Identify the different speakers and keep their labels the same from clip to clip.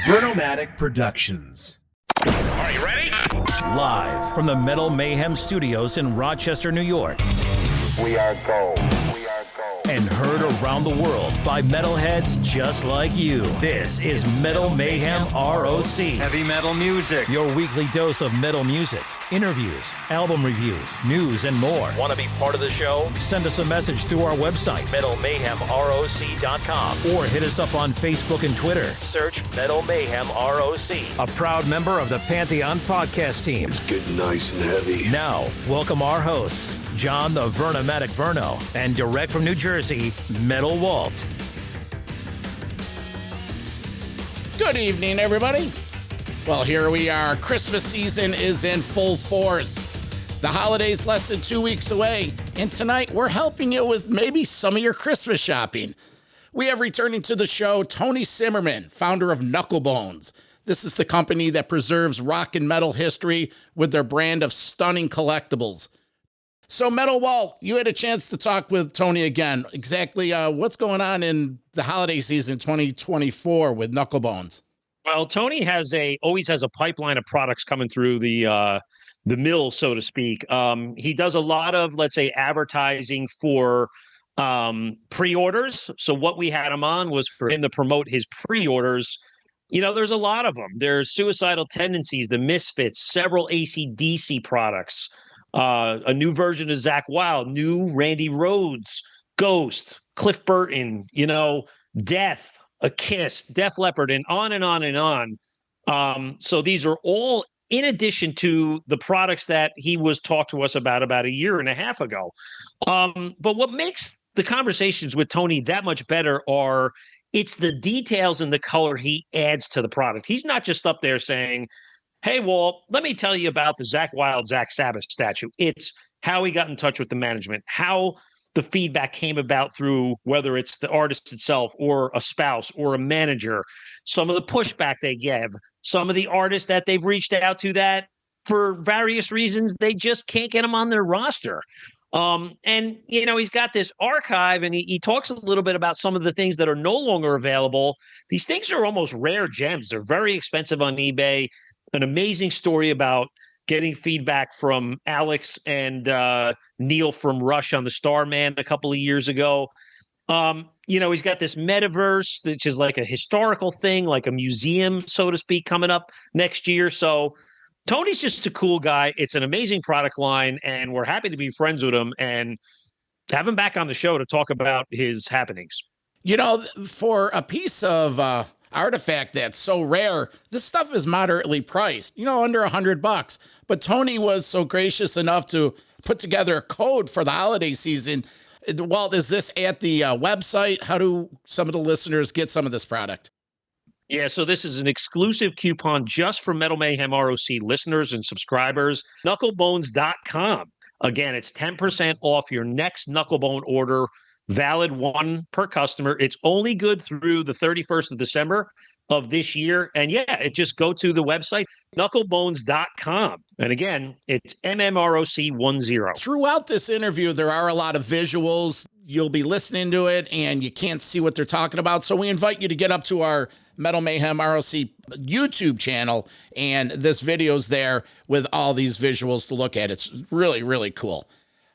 Speaker 1: Vernomatic Productions.
Speaker 2: Are you ready?
Speaker 3: Live from the Metal Mayhem Studios in Rochester, New York.
Speaker 4: We are gold.
Speaker 3: And heard around the world by metalheads just like you. This is Metal Mayhem ROC.
Speaker 5: Heavy metal music.
Speaker 3: Your weekly dose of metal music, interviews, album reviews, news, and more. Want to be part of the show? Send us a message through our website, metalmayhemroc.com, or hit us up on Facebook and Twitter. Search Metal Mayhem ROC, a proud member of the Pantheon podcast team.
Speaker 6: It's getting nice and heavy.
Speaker 3: Now, welcome our hosts, John the Vernomatic Verno, and direct from New Jersey, Metal Walt.
Speaker 7: Good evening, everybody. Well, here we are. Christmas season is in full force. The holiday's less than 2 weeks away, and tonight we're helping you with maybe some of your Christmas shopping. We have returning to the show Tony Simerman, founder of Knucklebonz. This is the company that preserves rock and metal history with their brand of stunning collectibles. So, Metal Walt, you had a chance to talk with Tony again. Exactly what's going on in the holiday season 2024 with Knucklebonz?
Speaker 2: Well, Tony always has a pipeline of products coming through the mill, so to speak. He does a lot of, let's say, advertising for pre-orders. So what we had him on was for him to promote his pre-orders. You know, there's a lot of them. There's Suicidal Tendencies, the Misfits, several AC/DC products. A new version of Zakk Wylde, new Randy Rhodes, Ghost, Cliff Burton, Death, A Kiss, Def Leppard, and on and on and on. So these are all in addition to the products that he was talked to us about a year and a half ago. But what makes the conversations with Tony that much better it's the details and the color he adds to the product. He's not just up there saying, hey, Walt, let me tell you about the Zakk Wylde, Zach Sabbath statue. It's how he got in touch with the management, how the feedback came about through whether it's the artist itself or a spouse or a manager, some of the pushback they give, some of the artists that they've reached out to that for various reasons, they just can't get them on their roster. And he's got this archive and he talks a little bit about some of the things that are no longer available. These things are almost rare gems. They're very expensive on eBay. An amazing story about getting feedback from Alex and Neil from Rush on the Starman a couple of years ago. He's got this Metaverse, which is like a historical thing, like a museum, so to speak, coming up next year. So Tony's just a cool guy. It's an amazing product line, and we're happy to be friends with him and have him back on the show to talk about his happenings.
Speaker 7: For a piece of artifact that's so rare, this stuff is moderately priced, under $100. But Tony was so gracious enough to put together a code for the holiday season. Walt, is this at the website? How do some of the listeners get some of this product?
Speaker 2: Yeah, so this is an exclusive coupon just for Metal Mayhem ROC listeners and subscribers. Knucklebonz.com. Again, it's 10% off your next Knucklebone order. Valid one per customer. It's only good through the 31st of December of this year. And just go to the website, knucklebonz.com. And again, it's MMROC10.
Speaker 7: Throughout this interview, there are a lot of visuals. You'll be listening to it and you can't see what they're talking about. So we invite you to get up to our Metal Mayhem ROC YouTube channel. And this video's there with all these visuals to look at. It's really, really cool.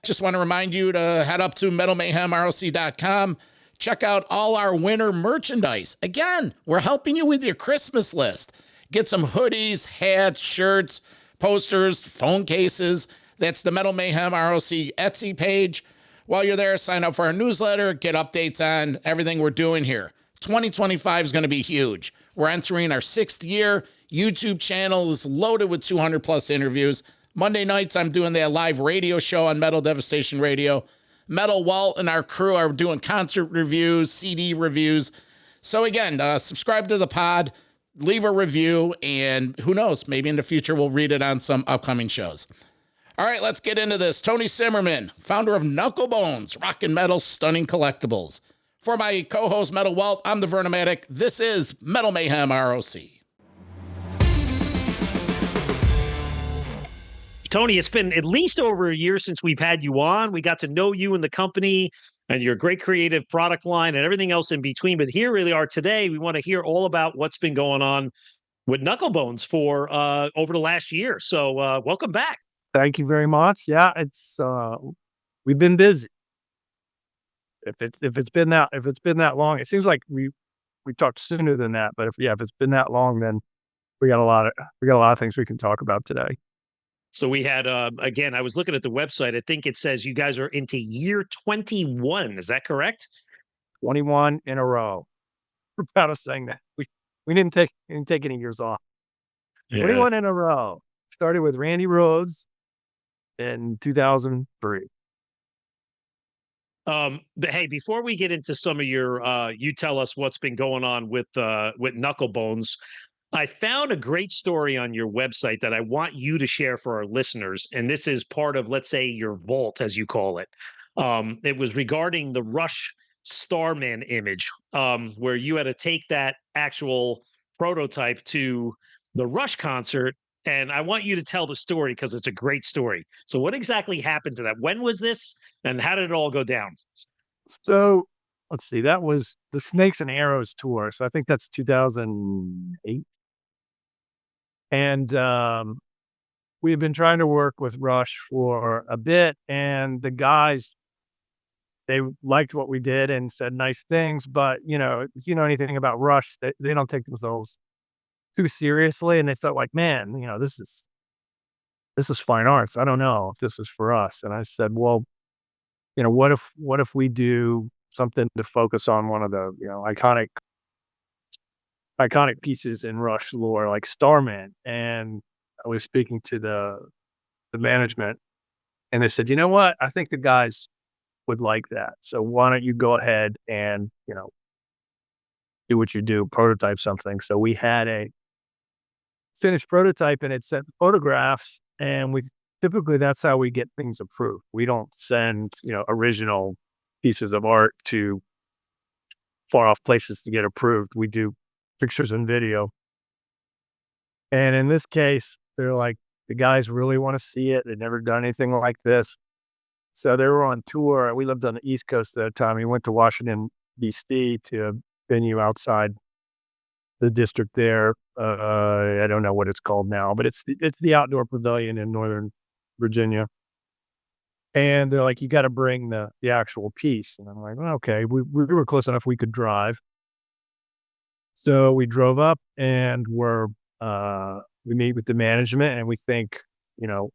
Speaker 7: Just want to remind you to head up to metalmayhemroc.com. Check out all our winter merchandise. Again, we're helping you with your Christmas list. Get some hoodies, hats, shirts, posters, phone cases. That's the Metal Mayhem ROC Etsy page. While you're there, sign up for our newsletter, get updates on everything we're doing here. 2025 is going to be huge. We're entering our 6th year. YouTube channel is loaded with 200 plus interviews. Monday nights, I'm doing that live radio show on Metal Devastation Radio. Metal Walt and our crew are doing concert reviews, CD reviews. So again, subscribe to the pod, leave a review, and who knows, maybe in the future we'll read it on some upcoming shows. All right, let's get into this. Tony Simerman, founder of Knucklebonz, rock and metal stunning collectibles. For my co-host Metal Walt, I'm the Vernomatic. This is Metal Mayhem ROC.
Speaker 2: Tony, it's been at least over a year since we've had you on. We got to know you and the company and your great creative product line and everything else in between. But here really are today. We want to hear all about what's been going on with Knucklebonz for over the last year. So welcome back.
Speaker 5: Thank you very much. Yeah, it's we've been busy. If it's been that long, it seems like we talked sooner than that. But if it's been that long, then we got a lot of things we can talk about today.
Speaker 2: So we had again, I was looking at the website. I think it says you guys are into year 21. Is that correct?
Speaker 5: 21 in a row. We're proud of saying that. We didn't take any years off. 21 in a row. Started with Randy Rhodes in 2003.
Speaker 2: But hey, before we get into some of your, you tell us what's been going on with Knucklebonz. I found a great story on your website that I want you to share for our listeners, and this is part of, let's say, your vault, as you call it. It was regarding the Rush Starman image, where you had to take that actual prototype to the Rush concert. And I want you to tell the story because it's a great story. So what exactly happened to that? When was this and how did it all go down?
Speaker 5: So let's see, that was the Snakes and Arrows tour. So I think that's 2008. And we had been trying to work with Rush for a bit, and the guys, they liked what we did and said nice things. But, if you know anything about Rush, they don't take themselves too seriously. And they felt like, man, this is fine arts. I don't know if this is for us. And I said, well, what if we do something to focus on one of the, iconic pieces in Rush lore, like Starman. And I was speaking to the management, and they said, you know what? I think the guys would like that. So why don't you go ahead and, do what you do, prototype something. So we had a finished prototype, and it sent photographs, and typically that's how we get things approved. We don't send, original pieces of art to far off places to get approved. We do pictures and video. And in this case, they're like, the guys really want to see it. They've never done anything like this. So they were on tour. We lived on the East Coast at the time. We went to Washington, D.C. to a venue outside the district there. I don't know what it's called now, but it's the outdoor pavilion in Northern Virginia. And they're like, you got to bring the actual piece. And I'm like, well, okay. We were close enough we could drive. So we drove up, and we meet with the management, and we think, the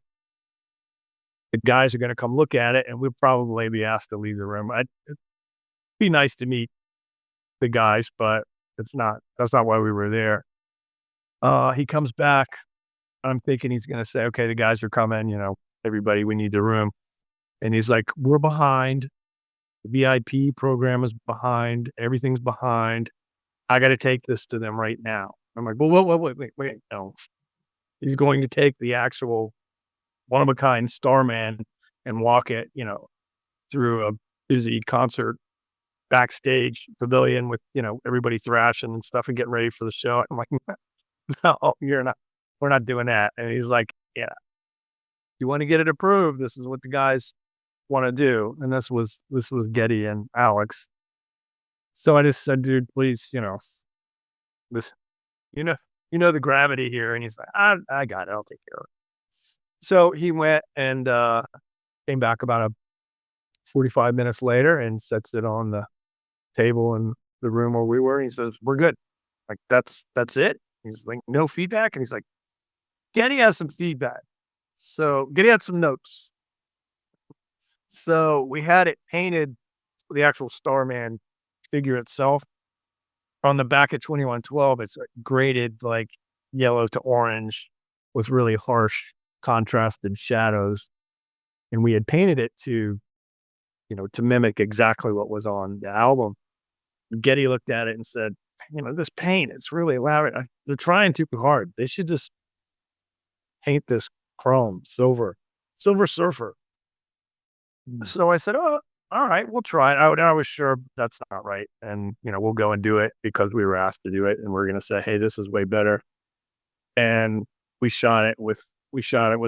Speaker 5: guys are going to come look at it, and we'll probably be asked to leave the room. It'd be nice to meet the guys, but that's not why we were there. He comes back. I'm thinking he's going to say, okay, the guys are coming, everybody, we need the room. And he's like, we're behind. The VIP program is behind. Everything's behind. I got to take this to them right now. I'm like, well, wait, no. He's going to take the actual one-of-a-kind Starman and walk it, through a busy concert backstage pavilion with, everybody thrashing and stuff and getting ready for the show. I'm like, no, we're not doing that. And he's like, yeah, you want to get it approved, this is what the guys want to do. And this was Geddy and Alex. So I just said, dude, please, this, the gravity here. And he's like, I got it. I'll take care of it. So he went and came back about 45 minutes later and sets it on the table in the room where we were. And he says, we're good. Like, that's it. He's like, no feedback. And he's like, Geddy has some feedback. So Geddy had some notes. So we had it painted, the actual Starman figure itself. On the back of 2112, it's graded like yellow to orange with really harsh contrasted shadows. And we had painted it to mimic exactly what was on the album. Geddy looked at it and said, this paint, it's really elaborate. They're trying too hard. They should just paint this chrome, silver surfer. So I said, oh, all right, we'll try it. I was sure that's not right. And, we'll go and do it because we were asked to do it. And we're going to say, hey, this is way better. And we shot it with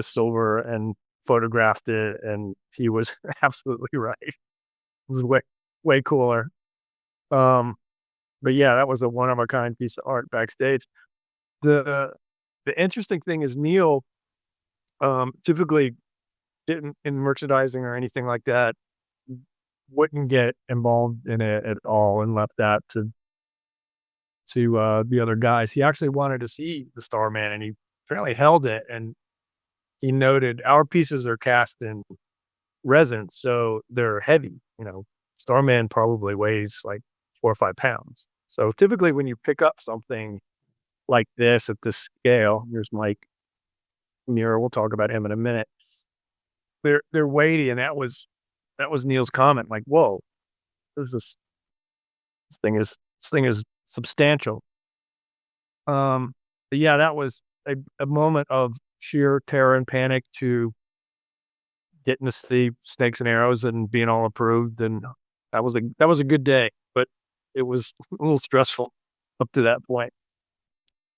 Speaker 5: silver and photographed it. And he was absolutely right. It was way cooler. But yeah, that was a one of a kind piece of art backstage. The interesting thing is Neil typically didn't in merchandising or anything like that, wouldn't get involved in it at all and left that to the other guys. He actually wanted to see the Starman and he apparently held it, and he noted our pieces are cast in resin, so they're heavy. Starman probably weighs like 4 or 5 pounds. So typically when you pick up something like this at this scale, here's Mike Muir, we'll talk about him in a minute. They're weighty, and that was Neil's comment, like, whoa, this thing is substantial. But yeah, that was a moment of sheer terror and panic to getting to see Snakes and Arrows and being all approved, and that was a good day, but it was a little stressful up to that point.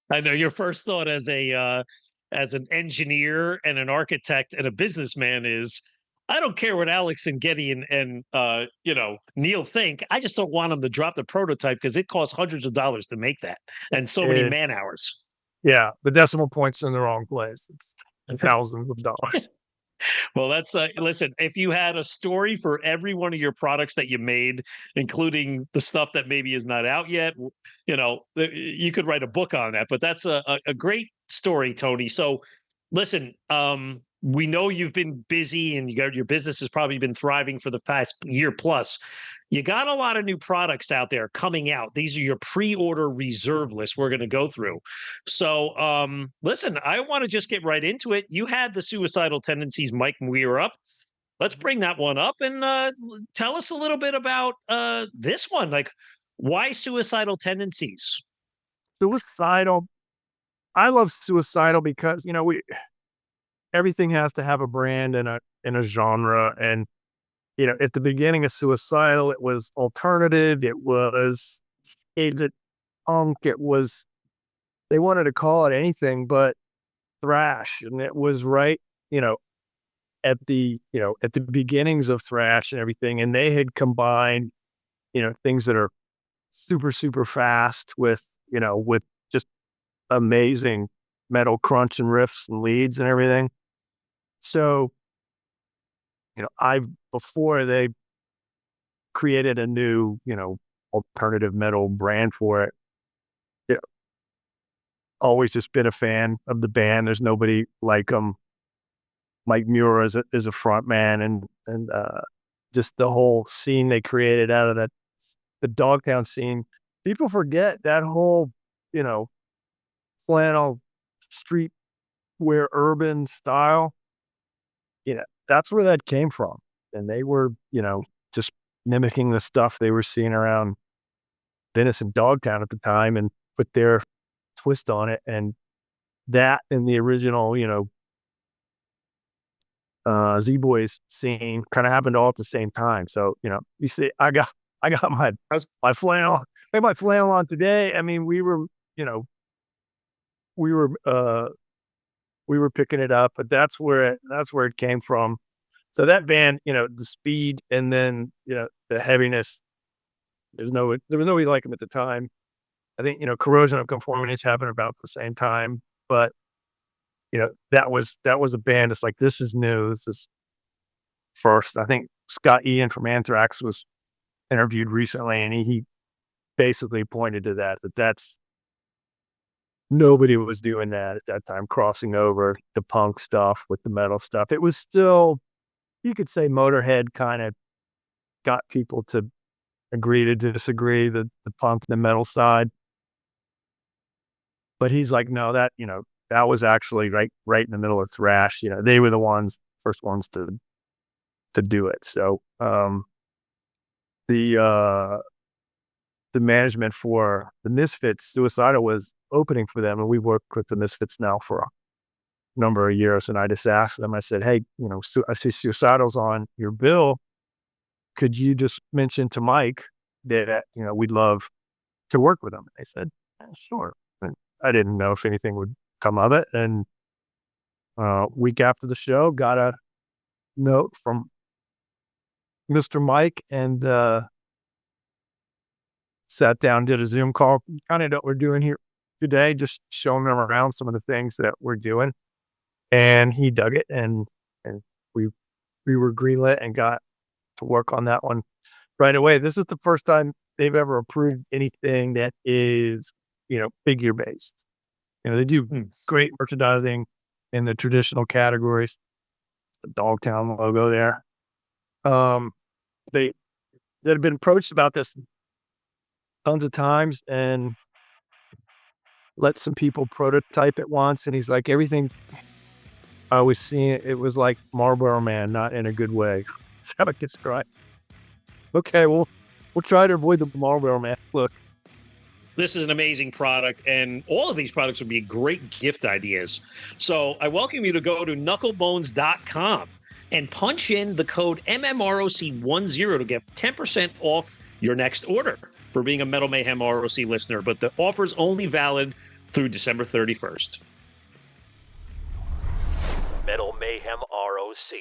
Speaker 2: I know your first thought as an engineer and an architect and a businessman is, I don't care what Alex and Geddy and Neil think. I just don't want them to drop the prototype because it costs hundreds of dollars to make that and so many man hours.
Speaker 5: Yeah, the decimal point's in the wrong place. It's thousands of dollars.
Speaker 2: Well, that's listen, if you had a story for every one of your products that you made, including the stuff that maybe is not out yet, you could write a book on that. But that's a great story, Tony. So listen, we know you've been busy and your business has probably been thriving for the past year plus. You got a lot of new products out there coming out. These are your pre-order reserve list we're going to go through. So listen, I want to just get right into it. You had the Suicidal Tendencies Mike Muir up. Let's bring that one up and tell us a little bit about this one. Like, why Suicidal Tendencies?
Speaker 5: Suicidal. I love Suicidal because, everything has to have a brand and a genre. And, at the beginning of Suicidal, it was alternative. It was skated punk. They wanted to call it anything but thrash. And it was right, at the beginnings of thrash and everything. And they had combined, things that are super, super fast with just amazing metal crunch and riffs and leads and everything. So, before they created a new, alternative metal brand for it, always just been a fan of the band. There's nobody like them. Mike Muir is a front man, and just the whole scene they created out of that, the Dogtown scene. People forget that whole, flannel streetwear urban style. That's where that came from. And they were, just mimicking the stuff they were seeing around Venice and Dogtown at the time and put their twist on it. And that in the original, Z-Boys scene kind of happened all at the same time. So, you see, I got my flannel. I had my flannel on today. I mean, we were picking it up, but that's where it came from. So that band, the speed and then, the heaviness, there was nobody like them at the time. I think, Corrosion of Conformity happened about the same time, but that was a band. It's like, this is new. This is first. I think Scott Ian from Anthrax was interviewed recently, and he basically pointed to that's nobody was doing that at that time, crossing over the punk stuff with the metal stuff. It was still, you could say, Motorhead kind of got people to agree to disagree, the punk, the metal side. But he's like, no, that was actually right in the middle of thrash. They were the first ones to do it. So the management for the Misfits, Suicidal, was opening for them, and we worked with the Misfits now for a number of years. And I just asked them, I said, hey, I see Suicidal's on your bill. Could you just mention to Mike that, we'd love to work with them? And they said, yeah, sure. And I didn't know if anything would come of it. And week after the show, got a note from Mr. Mike, and sat down, did a Zoom call, kind of what we're doing here today, just showing them around some of the things that we're doing. And he dug it, and we were greenlit and got to work on that one right away. This is the first time they've ever approved anything that is, figure based. They do great merchandising in the traditional categories. The Dogtown logo there. They had been approached about this tons of times and let some people prototype it once. And he's like, everything I was seeing, it was like Marlboro Man, not in a good way. How about describe? Okay, we'll try to avoid the Marlboro Man look.
Speaker 2: This is an amazing product, and all of these products would be great gift ideas. So I welcome you to go to knucklebonz.com and punch in the code MMROC10 to get 10% off your next order for being a Metal Mayhem ROC listener. But the offer is only valid through December 31st.
Speaker 3: Metal Mayhem ROC.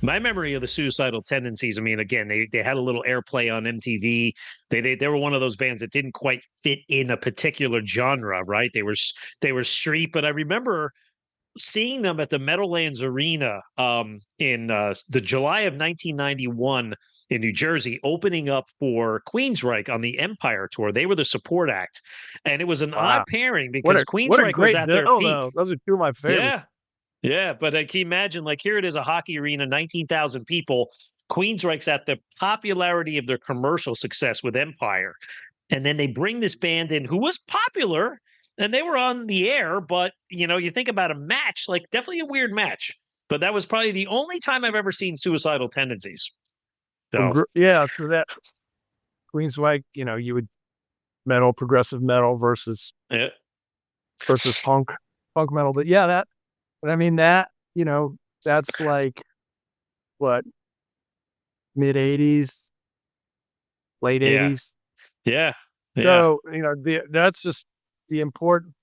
Speaker 2: My memory of the Suicidal Tendencies, I mean, again, they had a little airplay on MTV. They were one of those bands that didn't quite fit in a particular genre, right? They were street, but I remember seeing them at the Meadowlands Arena in the July of 1991 in New Jersey, opening up for Queensryche on the Empire tour. They were the support act, and it was an odd pairing because Queensryche was at their peak.
Speaker 5: Though. Those are two of my favorites.
Speaker 2: Yeah, but can you imagine, like, here it is, a hockey arena, 19,000 people. Queensryche's at the popularity of their commercial success with Empire. And then they bring this band in who was popular, and they were on the air, but, you think about a match, like, definitely a weird match. But that was probably the only time I've ever seen Suicidal Tendencies. So.
Speaker 5: So that Queensryche, you would progressive metal versus punk metal. But that's like what, mid 80s, late 80s.
Speaker 2: Yeah.
Speaker 5: So, that's just the important,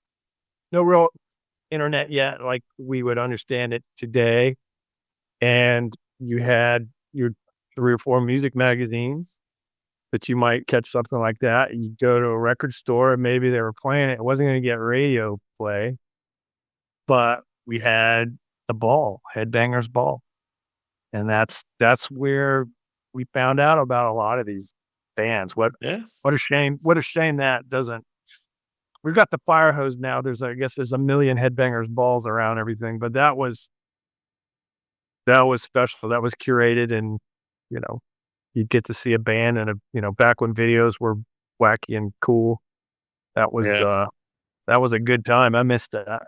Speaker 5: no real internet yet, like we would understand it today. And you had your 3 or 4 music magazines that you might catch something like that. You go to a record store and maybe they were playing it. It wasn't going to get radio play, but we had the Ball, Headbangers Ball. And that's where we found out about a lot of these bands. What a shame that doesn't. We've got the fire hose now. There's a million Headbangers Balls around everything, but that was special. That was curated, and you'd get to see a band and back when videos were wacky and cool. That was a good time. I missed that.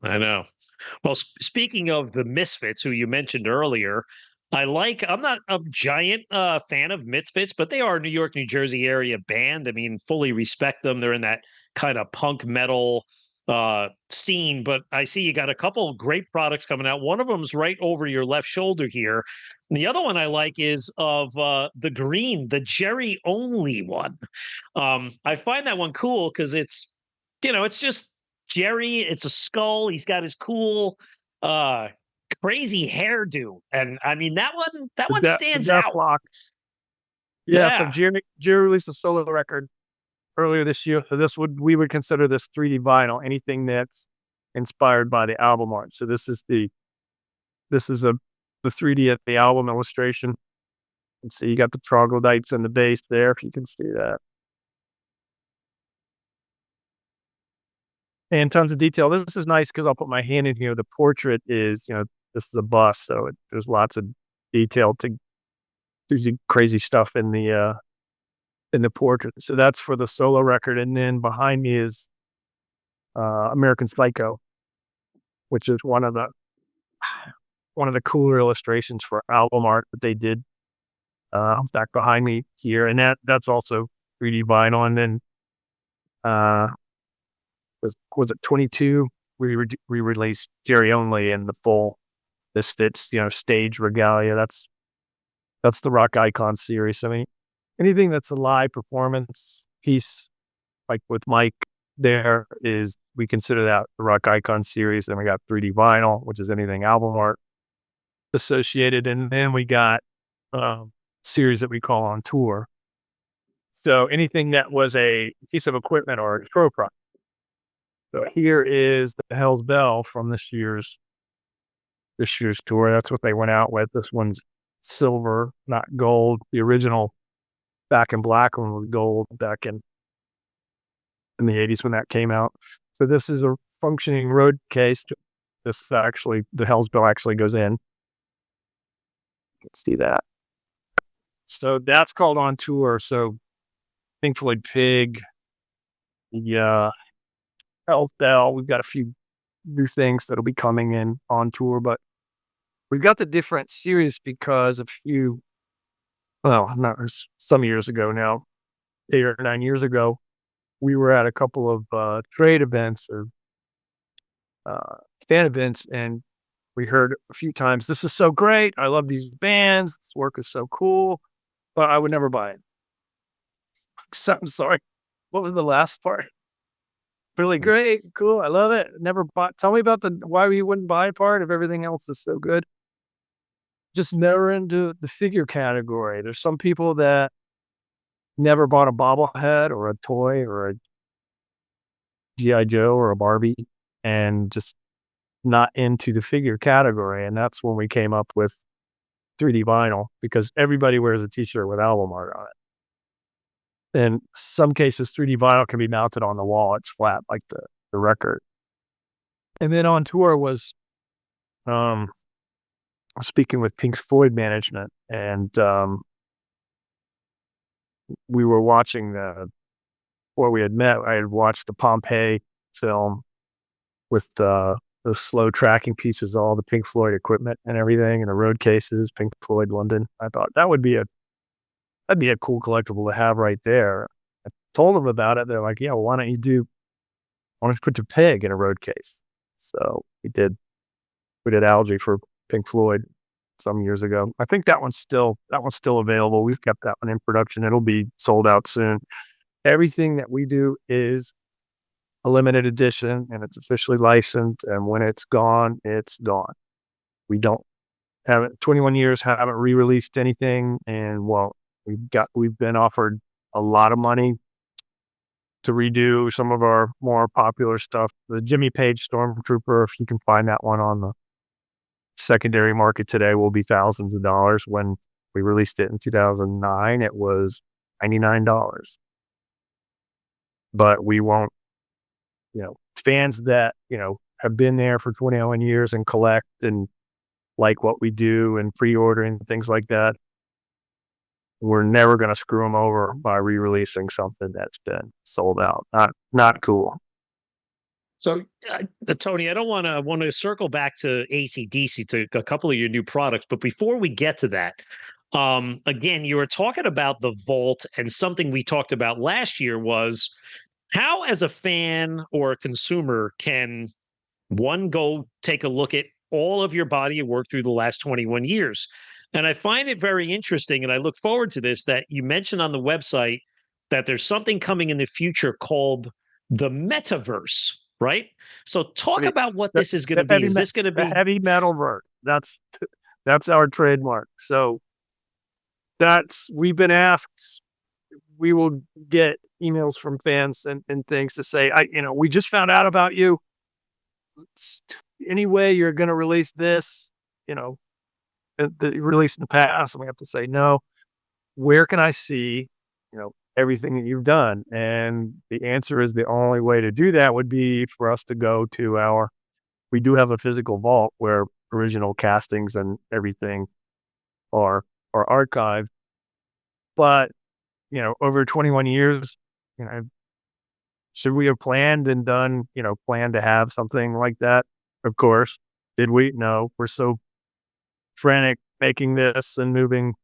Speaker 2: I know. Well, speaking of the Misfits, who you mentioned earlier, I'm not a giant fan of Misfits, but they are a New York, New Jersey area band. I mean, fully respect them. They're in that kind of punk metal scene, but I see you got a couple of great products coming out. One of them's right over your left shoulder here. And the other one I like is of the green, the Jerry only one. I find that one cool because it's just Jerry. It's a skull. He's got his cool crazy hairdo, and I mean that one stands out.
Speaker 5: Yeah, so Jerry released a solo record earlier this year. So we would consider this 3D vinyl, anything that's inspired by the album art. So this is the 3D at the album illustration. And so you got the troglodytes and the bass there, if you can see that. And tons of detail. This is nice because I'll put my hand in here. The portrait is, this is a bust, so there's lots of detail to do crazy stuff in the portrait. So that's for the solo record, and then behind me is American Psycho, which is one of the cooler illustrations for album art that they did. Back behind me here, and that's also 3D vinyl. And then was it 22? We released Jerry Only in the full Misfits, stage regalia. That's the Rock Icon series. I mean, anything that's a live performance piece, like with Mike, we consider that the Rock Icon series. Then we got 3D vinyl, which is anything album art. associated. And then we got series that we call On Tour. So anything that was a piece of equipment or a show product. So here is the Hell's Bell from this year's tour. That's what they went out with. This one's silver, not gold. The original Back in Black one was gold back in the 80s when that came out. So this is a functioning road case. This actually, the Hell's Bell actually goes in. You can see that. So that's called On Tour. So Pink Floyd Pig, the Hell's Bell. We've got a few new things that'll be coming in On Tour, but we've got the different series because some years ago now, 8 or 9 years ago, we were at a couple of trade events or fan events, and we heard a few times, "This is so great. I love these bands. This work is so cool, but I would never buy it." So, I'm sorry. What was the last part? Really great, cool. I love it. Never bought. Tell me about the why you wouldn't buy a part if everything else is so good. Just never into the figure category. There's some people that never bought a bobblehead or a toy or a G.I. Joe or a Barbie and just not into the figure category. And that's when we came up with 3D vinyl, because everybody wears a t-shirt with album art on it. In some cases, 3D vinyl can be mounted on the wall. It's flat like the record. And then On Tour was speaking with Pink Floyd management, and we were watching before we had met, I had watched the Pompeii film with the slow tracking pieces, all the Pink Floyd equipment and everything, and the road cases, Pink Floyd London. I thought that'd be a cool collectible to have right there. I told them about it. They're like, "Yeah, well, why don't you put the Pig in a road case?" So we did Algae for Pink Floyd some years ago. I think that one's still available. We've kept that one in production. It'll be sold out soon. Everything that we do is a limited edition, and it's officially licensed. And when it's gone, it's gone. We don't have it. 21 years, haven't re-released anything. And we've been offered a lot of money to redo some of our more popular stuff. The Jimmy Page Stormtrooper, if you can find that one on the secondary market today, will be thousands of dollars. When we released it in 2009, it was $99. But we won't, fans that, have been there for 21 years and collect and like what we do and pre-order and things like that, we're never going to screw them over by re-releasing something that's been sold out. Not cool.
Speaker 2: So, Tony, I want to circle back to AC/DC, to a couple of your new products, but before we get to that, again, you were talking about the vault, and something we talked about last year was how, as a fan or a consumer, can one go take a look at all of your body of work through the last 21 years. And I find it very interesting, and I look forward to this, that you mentioned on the website that there's something coming in the future called the Metaverse, right? So talk about what this is going to be. Is this going to be
Speaker 5: heavy metal vert? That's our trademark. So we've been asked, we will get emails from fans and things to say, we just found out about you. Any way you're going to release this, the release in the past, and we have to say, no, where can I see, everything that you've done? And the answer is the only way to do that would be for us to go to we do have a physical vault where original castings and everything are archived. But, over 21 years, should we have planned and done, planned to have something like that? Of course. Did we? No. We're so frantic making this and moving,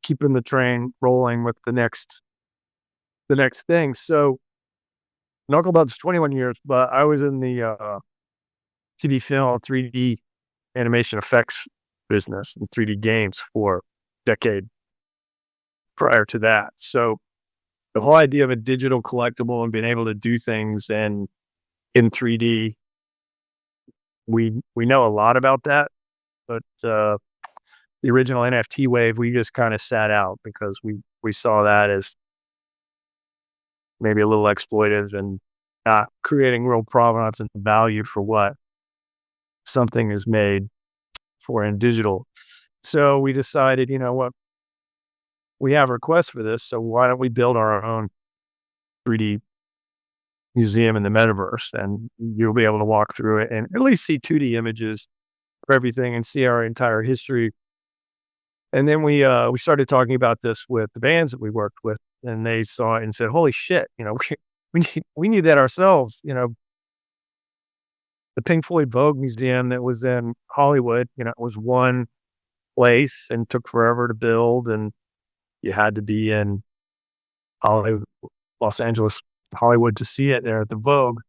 Speaker 5: keeping the train rolling with the next thing. So Knucklebonz 21 years, but I was in the TV film, 3D animation effects business and 3D games for a decade prior to that. So the whole idea of a digital collectible and being able to do things in 3D, we know a lot about that. but the original NFT wave, we just kind of sat out because we saw that as maybe a little exploitive and not creating real provenance and value for what something is made for in digital. So we decided, you know what, we have requests for this, so why don't we build our own 3D museum in the metaverse, and you'll be able to walk through it and at least see 2D images for everything and see our entire history. And then we started talking about this with the bands that we worked with, and they saw it and said, "Holy shit! You know, we need that ourselves." You know, the Pink Floyd Vogue Museum that was in Hollywood, you know, it was one place and took forever to build, and you had to be in Hollywood, Los Angeles, Hollywood to see it there at the Vogue.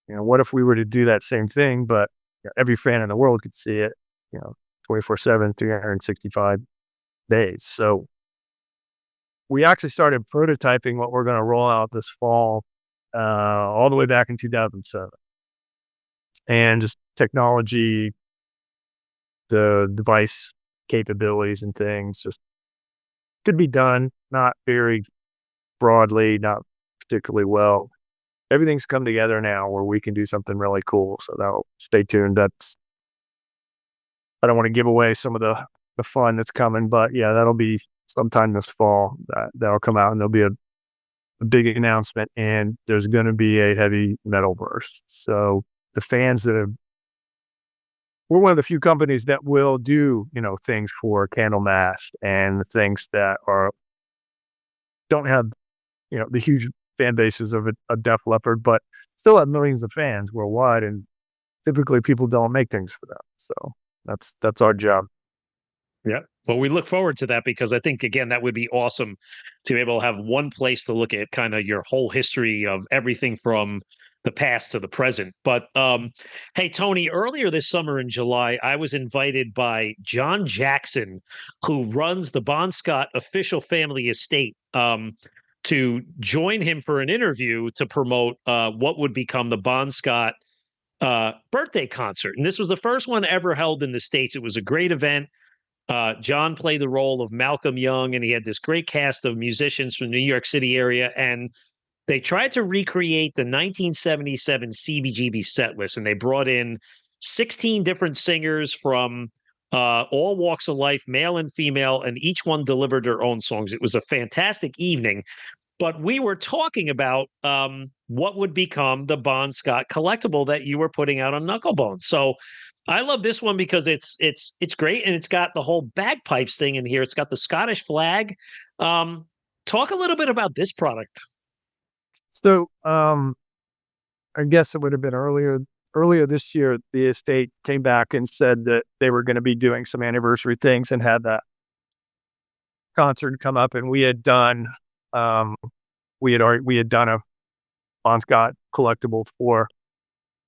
Speaker 5: You know, what if we were to do that same thing, but you know, every fan in the world could see it, you know, 24/7, 365 days. So we actually started prototyping what we're going to roll out this fall, all the way back in 2007. And just technology, the device capabilities and things just could be done, not very broadly, not particularly well. Everything's come together now where we can do something really cool. So that'll stay tuned. I don't want to give away some of the fun that's coming, but yeah, that'll be sometime this fall that'll come out, and there'll be a big announcement, and there's going to be a heavy metal verse. So the fans we're one of the few companies that will do, you know, things for Candlemass and the things that don't have, you know, the huge fan bases of a Def Leppard, but still have millions of fans worldwide. And typically people don't make things for them. So that's our job.
Speaker 2: Yeah. Well, we look forward to that because I think, again, that would be awesome to be able to have one place to look at kind of your whole history of everything from the past to the present. But hey, Tony, earlier this summer in July, I was invited by John Jackson, who runs the Bon Scott official family estate, to join him for an interview to promote what would become the Bon Scott birthday concert. And this was the first one ever held in the States. It was a great event. John played the role of Malcolm Young, and he had this great cast of musicians from the New York City area. And they tried to recreate the 1977 CBGB set list, and they brought in 16 different singers from all walks of life, male and female, and each one delivered their own songs. It was a fantastic evening. But we were talking about what would become the Bon Scott collectible that you were putting out on Knucklebonz. So I love this one because it's great, and it's got the whole bagpipes thing in here. It's got the Scottish flag. Talk a little bit about this product.
Speaker 5: So I guess it would have been earlier this year, the estate came back and said that they were going to be doing some anniversary things and had that concert come up, and we had done a Bon Scott collectible for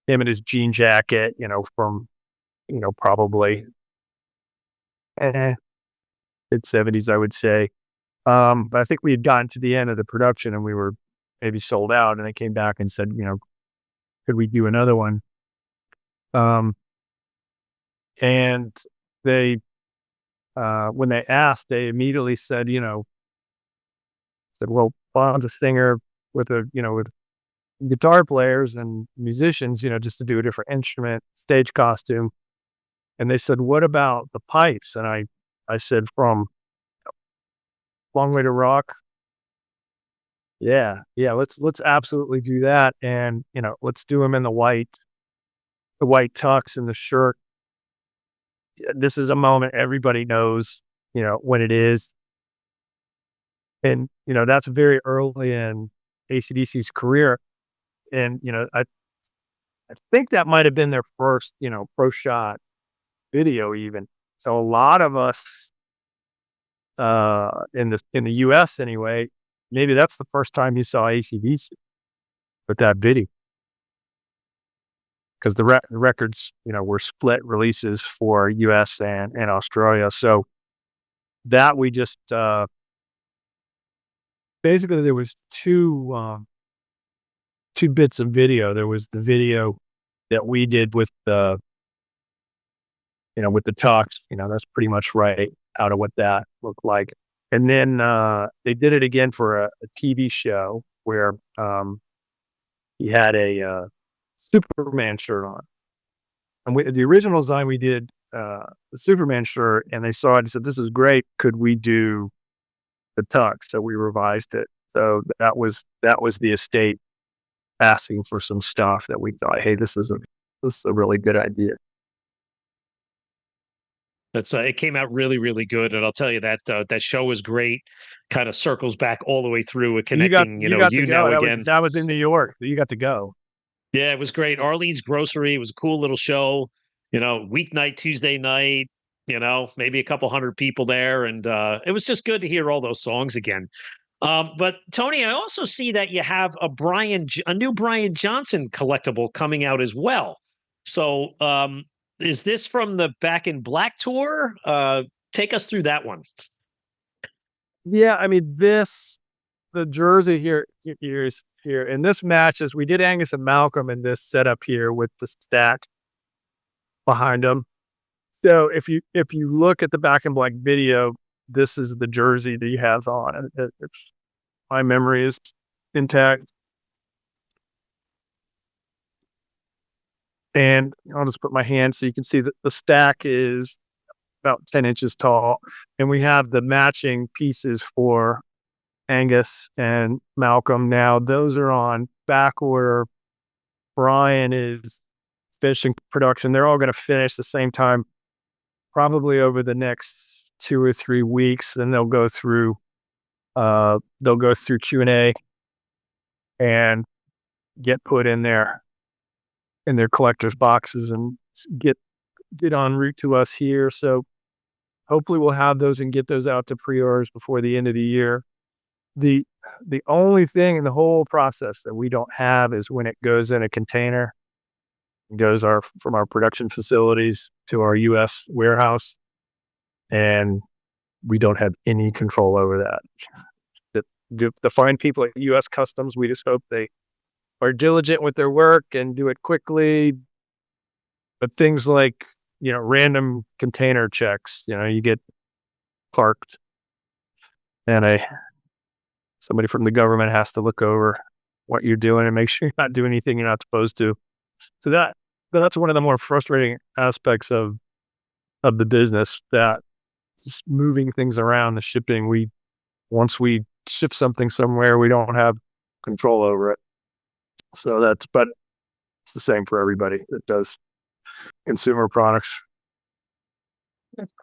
Speaker 5: him and his jean jacket, you know, from, you know, probably mid-70s, I would say. But I think we had gotten to the end of the production and we were maybe sold out, and they came back and said, you know, could we do another one? And they, when they asked, they immediately said, well, Bon's a singer with guitar players and musicians, you know, just to do a different instrument, stage costume. And they said, what about the pipes? And I said, from Long Way to Rock. Yeah, let's absolutely do that. And, you know, let's do them in the white tux and the shirt. This is a moment everybody knows, you know, when it is. And, you know, that's very early in AC/DC's career. And, you know, I think that might have been their first, you know, pro shot video even. So a lot of us in the US anyway, maybe that's the first time you saw AC/DC with that video. Because the records, you know, were split releases for US and Australia. So that we just basically there was two bits of video. There was the video that we did with the with the tux, that's pretty much right out of what that looked like. And then they did it again for a TV show where he had a Superman shirt on. And the original design we did the Superman shirt, and they saw it and said, "This is great. Could we do the tux?" So we revised it. So that was the estate asking for some stuff that we thought, hey, this is a really good idea.
Speaker 2: That's it came out really, really good, and I'll tell you that that show was great. Kind of circles back all the way through with connecting,
Speaker 5: You got to
Speaker 2: now
Speaker 5: go.
Speaker 2: again.
Speaker 5: That was in New York. You got to go.
Speaker 2: Yeah, it was great. Arlene's Grocery. It was a cool little show. Weeknight, Tuesday night. Maybe a couple hundred people there, and it was just good to hear all those songs again. But Tony, I also see that you have a new Brian Johnson collectible coming out as well. So, is this from the Back in Black tour? Take us through that one.
Speaker 5: Yeah, I mean, the jersey here and this matches. We did Angus and Malcolm in this setup here with the stack behind them. So if you look at the Back in Black video, this is the jersey that he has on. My memory is intact. And I'll just put my hand so you can see that the stack is about 10 inches tall. And we have the matching pieces for Angus and Malcolm. Now, those are on back order. Brian is finishing production. They're all going to finish the same time, probably over the next 2 or 3 weeks. And they'll go through Q&A and get put in their collector's boxes and get en route to us here. So hopefully we'll have those and get those out to pre-orders before the end of the year. The only thing in the whole process that we don't have is when it goes in a container. It goes from our production facilities to our U.S. warehouse, and we don't have any control over that. The fine people at U.S. Customs, we just hope they are diligent with their work and do it quickly. But things like, random container checks, you get parked and somebody from the government has to look over what you're doing and make sure you're not doing anything you're not supposed to. So that's one of the more frustrating aspects of the business, that just moving things around, the shipping. Once we ship something somewhere, we don't have control over it. So but it's the same for everybody that does consumer products.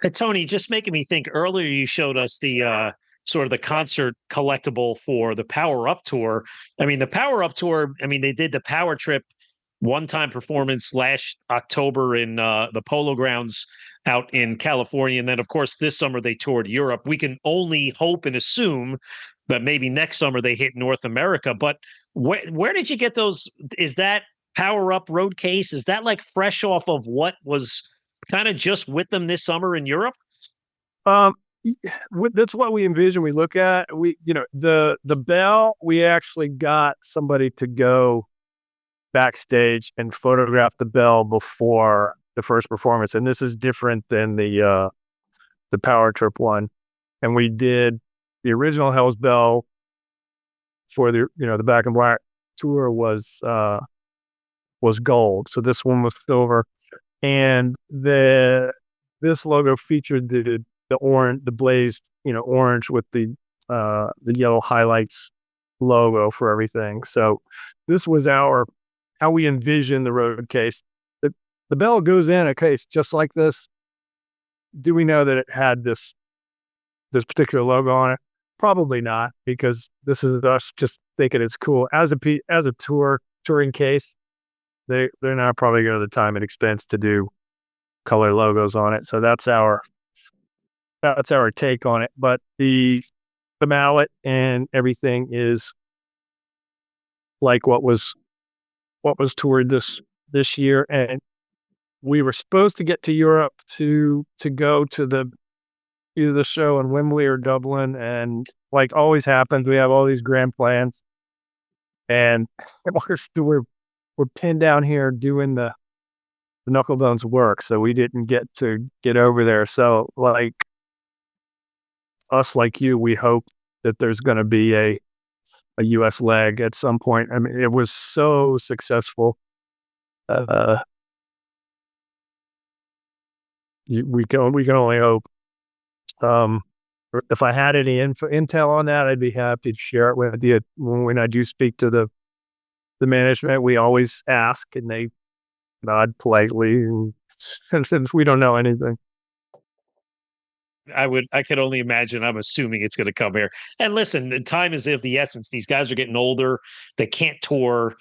Speaker 2: Hey, Tony, just making me think, earlier you showed us the sort of the concert collectible for the Power Up tour. I mean, the Power Up tour, they did the Power Trip one-time performance last October in the Polo Grounds out in California. And then, of course, this summer they toured Europe. We can only hope and assume that maybe next summer they hit North America. But where did you get those? Is that Power Up road case? Is that like fresh off of what was kind of just with them this summer in Europe?
Speaker 5: That's what we envision. We look at the bell. We actually got somebody to go backstage and photograph the bell before the first performance, and this is different than the Power Trip one. And we did the original Hell's Bell for the Back in Black tour was gold. So this one was silver, and this logo featured the orange, the blazed orange with the yellow highlights logo for everything. So this was how we envision the road case. The bell goes in a case just like this. Do we know that it had this particular logo on it? Probably not, because this is us just thinking it's cool. As a touring case, they're not probably going to the time and expense to do color logos on it. So that's our take on it. But the mallet and everything is like what was toured this year. And we were supposed to get to Europe to go to either the show in Wembley or Dublin, and like always happens, we have all these grand plans, and we're pinned down here doing the the Knucklebonz work, so we didn't get to get over there. So like us, like you, we hope that there's going to be a U.S. leg at some point. I mean, it was so successful. We can only hope. If I had any intel on that, I'd be happy to share it with you. When I do speak to the management, we always ask, and they nod politely, since we don't know anything.
Speaker 2: I could only imagine. I'm assuming it's going to come here. And listen, the time is of the essence. These guys are getting older. They can't tour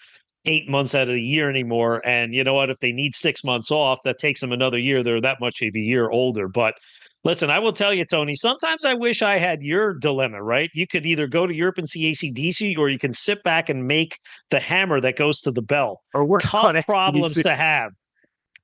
Speaker 2: 8 months out of the year anymore. And you know what? If they need 6 months off, that takes them another year. They're that much of a year older. But listen, I will tell you, Tony, sometimes I wish I had your dilemma, right? You could either go to Europe and see AC/DC, or you can sit back and make the hammer that goes to the bell.
Speaker 5: Or work on
Speaker 2: Tough problems
Speaker 5: AC/DC.
Speaker 2: to have.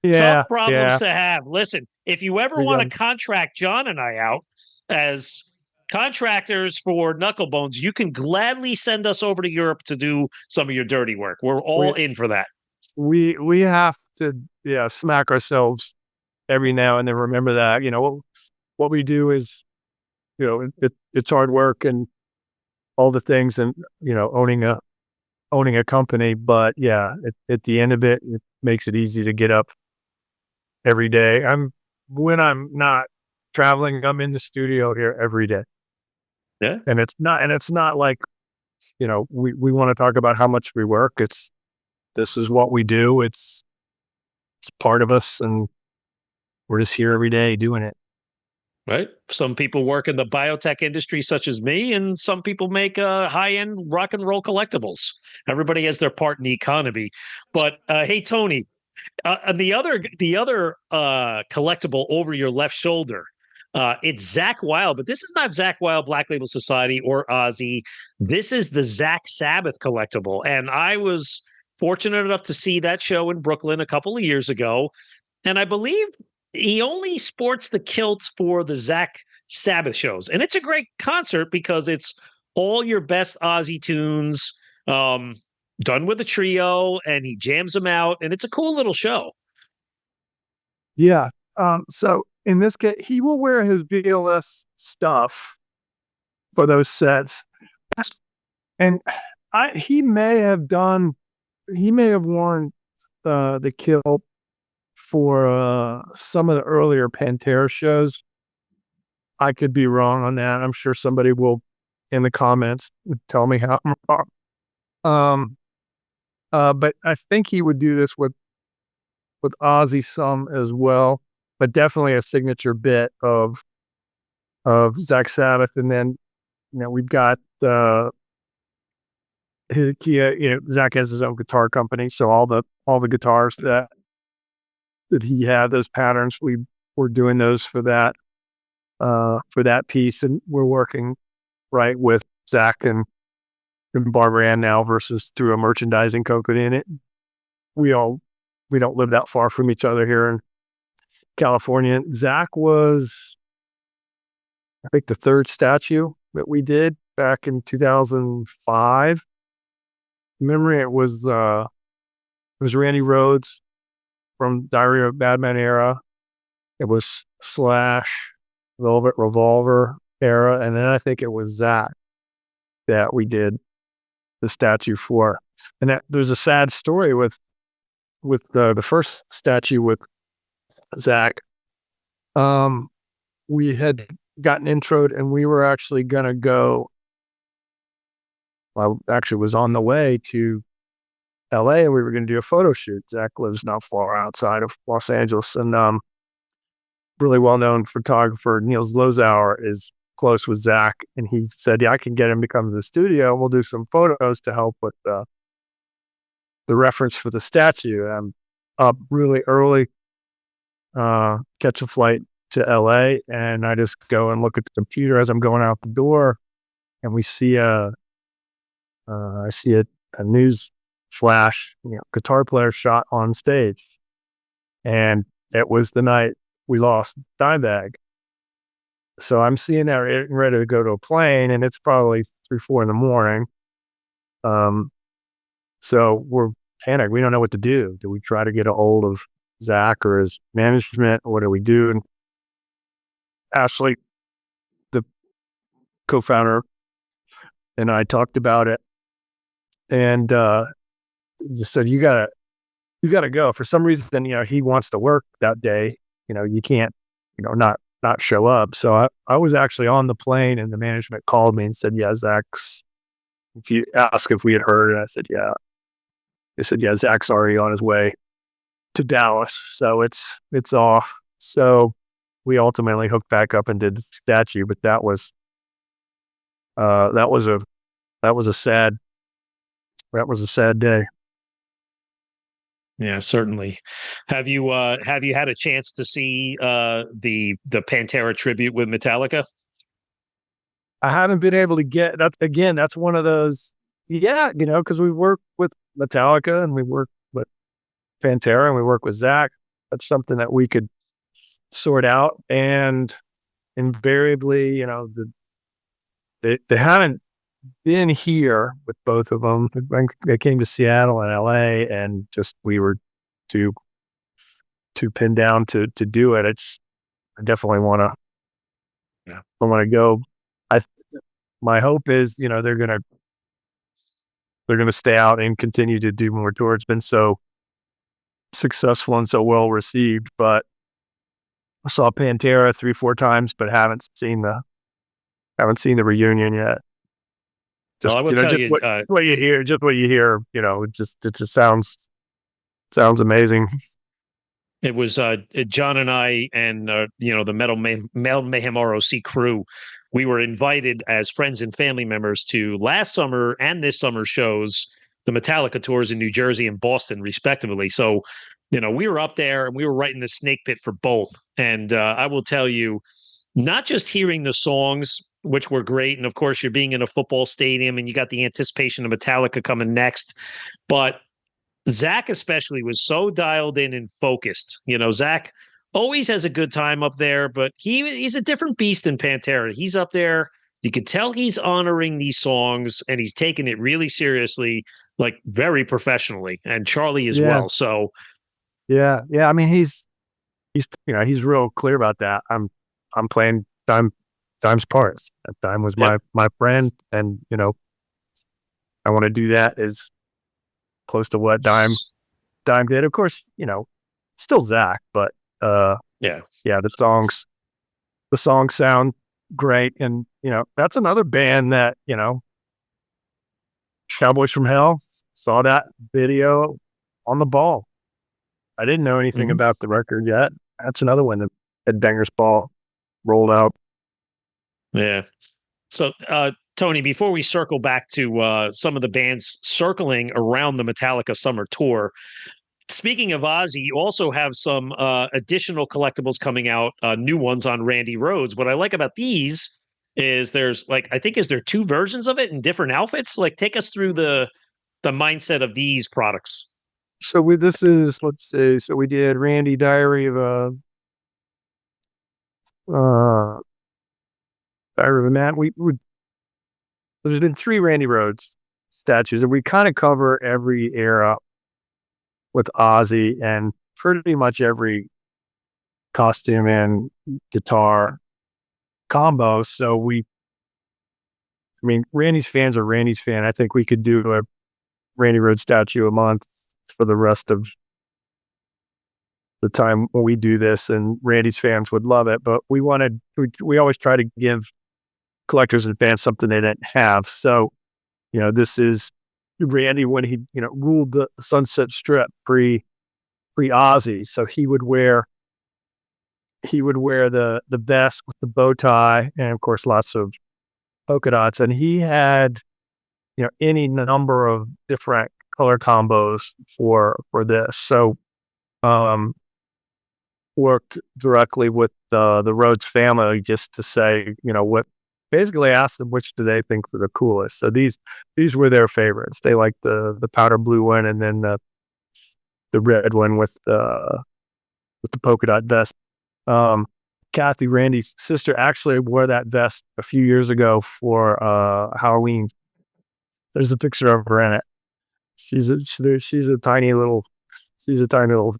Speaker 5: Yeah,
Speaker 2: Tough problems to have. Listen, if you ever want to contract John and I out as contractors for Knucklebonz, you can gladly send us over to Europe to do some of your dirty work. We're all in for that.
Speaker 5: We have to smack ourselves every now and then. Remember that, what we do is, it's hard work and all the things, and owning a company. But at the end of it, it makes it easy to get up every day. When I'm not traveling, I'm in the studio here every day.
Speaker 2: Yeah.
Speaker 5: And it's not like, we want to talk about how much we work. This is what we do. It's part of us, and we're just here every day doing it.
Speaker 2: Right. Some people work in the biotech industry, such as me, and some people make high-end rock and roll collectibles. Everybody has their part in the economy. But hey, Tony, and the other collectible over your left shoulder, it's Zach Wild, but this is not Zach Wild, Black Label Society, or Ozzy. This is the Zach Sabbath collectible, and I was fortunate enough to see that show in Brooklyn a couple of years ago, and I believe he only sports the kilts for the Zach Sabbath shows, and it's a great concert because it's all your best Ozzy tunes, done with a trio, and he jams them out, and it's a cool little show.
Speaker 5: Yeah. So in this case, he will wear his BLS stuff for those sets, and he may have worn the kilt for some of the earlier Pantera shows. I could be wrong on that. I'm sure somebody will in the comments tell me how I'm wrong. But I think he would do this with Ozzy some as well, but definitely a signature bit of Zach Sabbath. And then, we've got Zach has his own guitar company, so all the guitars that he had, those patterns, we were doing those for that piece, and we're working right with Zach and Barbara Ann now versus through a merchandising company. And we don't live that far from each other here in California. Zach was, I think, the third statue that we did back in 2005. Memory, it was Randy Rhodes from Diary of a Madman era. It was Slash, Velvet Revolver era, and then I think it was Zach that we did the statue for. And that there's a sad story with the first statue with Zach. We had gotten introed, and we were actually gonna go. I actually was on the way to LA, and we were going to do a photo shoot. Zach lives not far outside of Los Angeles, and really well-known photographer Niels Lozauer is close with Zach, and he said, I can get him to come to the studio, and we'll do some photos to help with the reference for the statue. I'm up really early, catch a flight to LA, and I just go and look at the computer as I'm going out the door, and we see I see a news flash, guitar player shot on stage. And it was the night we lost Dimebag. So I'm seeing that ready to go to a plane, and it's probably 3-4 in the morning. So we're panicked. We don't know what to do. Do we try to get a hold of Zach or his management? What do we do? And Ashley, the co-founder, and I talked about it, and just said, you gotta go. For some reason, he wants to work that day. You can't, not show up. So I was actually on the plane, and the management called me and said, yeah, Zach's, if you ask if we had heard, and I said, yeah. They said, yeah, Zach's already on his way to Dallas. So it's off. So we ultimately hooked back up and did the statue, but that was a sad day.
Speaker 2: Yeah, certainly. Have you had a chance to see the Pantera tribute with Metallica?
Speaker 5: I haven't been able to get that. Again, that's one of those, because we work with Metallica and we work with Pantera and we work with Zach. That's something that we could sort out. And invariably, they haven't been here with both of them. They came to Seattle and LA, and just we were too pinned down to do it. I definitely want to go. My hope is, they're gonna stay out and continue to do more tours. It's been so successful and so well received. But I saw Pantera 3-4 times, but haven't seen the reunion yet. Just,
Speaker 2: well, I will tell you,
Speaker 5: what you hear, it just sounds amazing.
Speaker 2: It was John and I and the Metal Mayhem ROC crew. We were invited as friends and family members to last summer and this summer shows, the Metallica tours in New Jersey and Boston, respectively. So, we were up there and we were right in the snake pit for both. And I will tell you, not just hearing the songs, which were great, and of course you're being in a football stadium and you got the anticipation of Metallica coming next, but Zach especially was so dialed in and focused. Zach always has a good time up there, but he's a different beast than Pantera. He's up there. You can tell he's honoring these songs and he's taking it really seriously, like very professionally, and Charlie as well. So
Speaker 5: yeah. I mean, he's real clear about that. I'm playing Dime's parts. Dime was my friend, and I want to do that as close to what Dime did. Of course, still Zach, but the songs sound great, and that's another band that Cowboys from Hell, saw that video on the ball. I didn't know anything about the record yet. That's another one that Headbangers Ball rolled out.
Speaker 2: Yeah. So, Tony, before we circle back to some of the bands circling around the Metallica summer tour, speaking of Ozzy, you also have some additional collectibles coming out, new ones on Randy Rhodes. What I like about these is there's is there 2 versions of it in different outfits? Take us through the mindset of these products.
Speaker 5: So we did Randy Diary of a Man. There's been 3 Randy Rhodes statues, and we kind of cover every era with Ozzy and pretty much every costume and guitar combo. So Randy's fans are Randy's fan. I think we could do a Randy Rhodes statue a month for the rest of the time when we do this, and Randy's fans would love it. But we always try to give collectors and fans something they didn't have. So, this is Randy when he, ruled the Sunset Strip pre Ozzy. So he would wear the vest with the bow tie and of course lots of polka dots. And he had, any number of different color combos for this. So, worked directly with the Rhodes family just to say, basically asked them which do they think are the coolest. So these were their favorites. They liked the powder blue one, and then the red one with the polka dot vest. Kathy, Randy's sister, actually wore that vest a few years ago for Halloween. There's a picture of her in it. She's a tiny little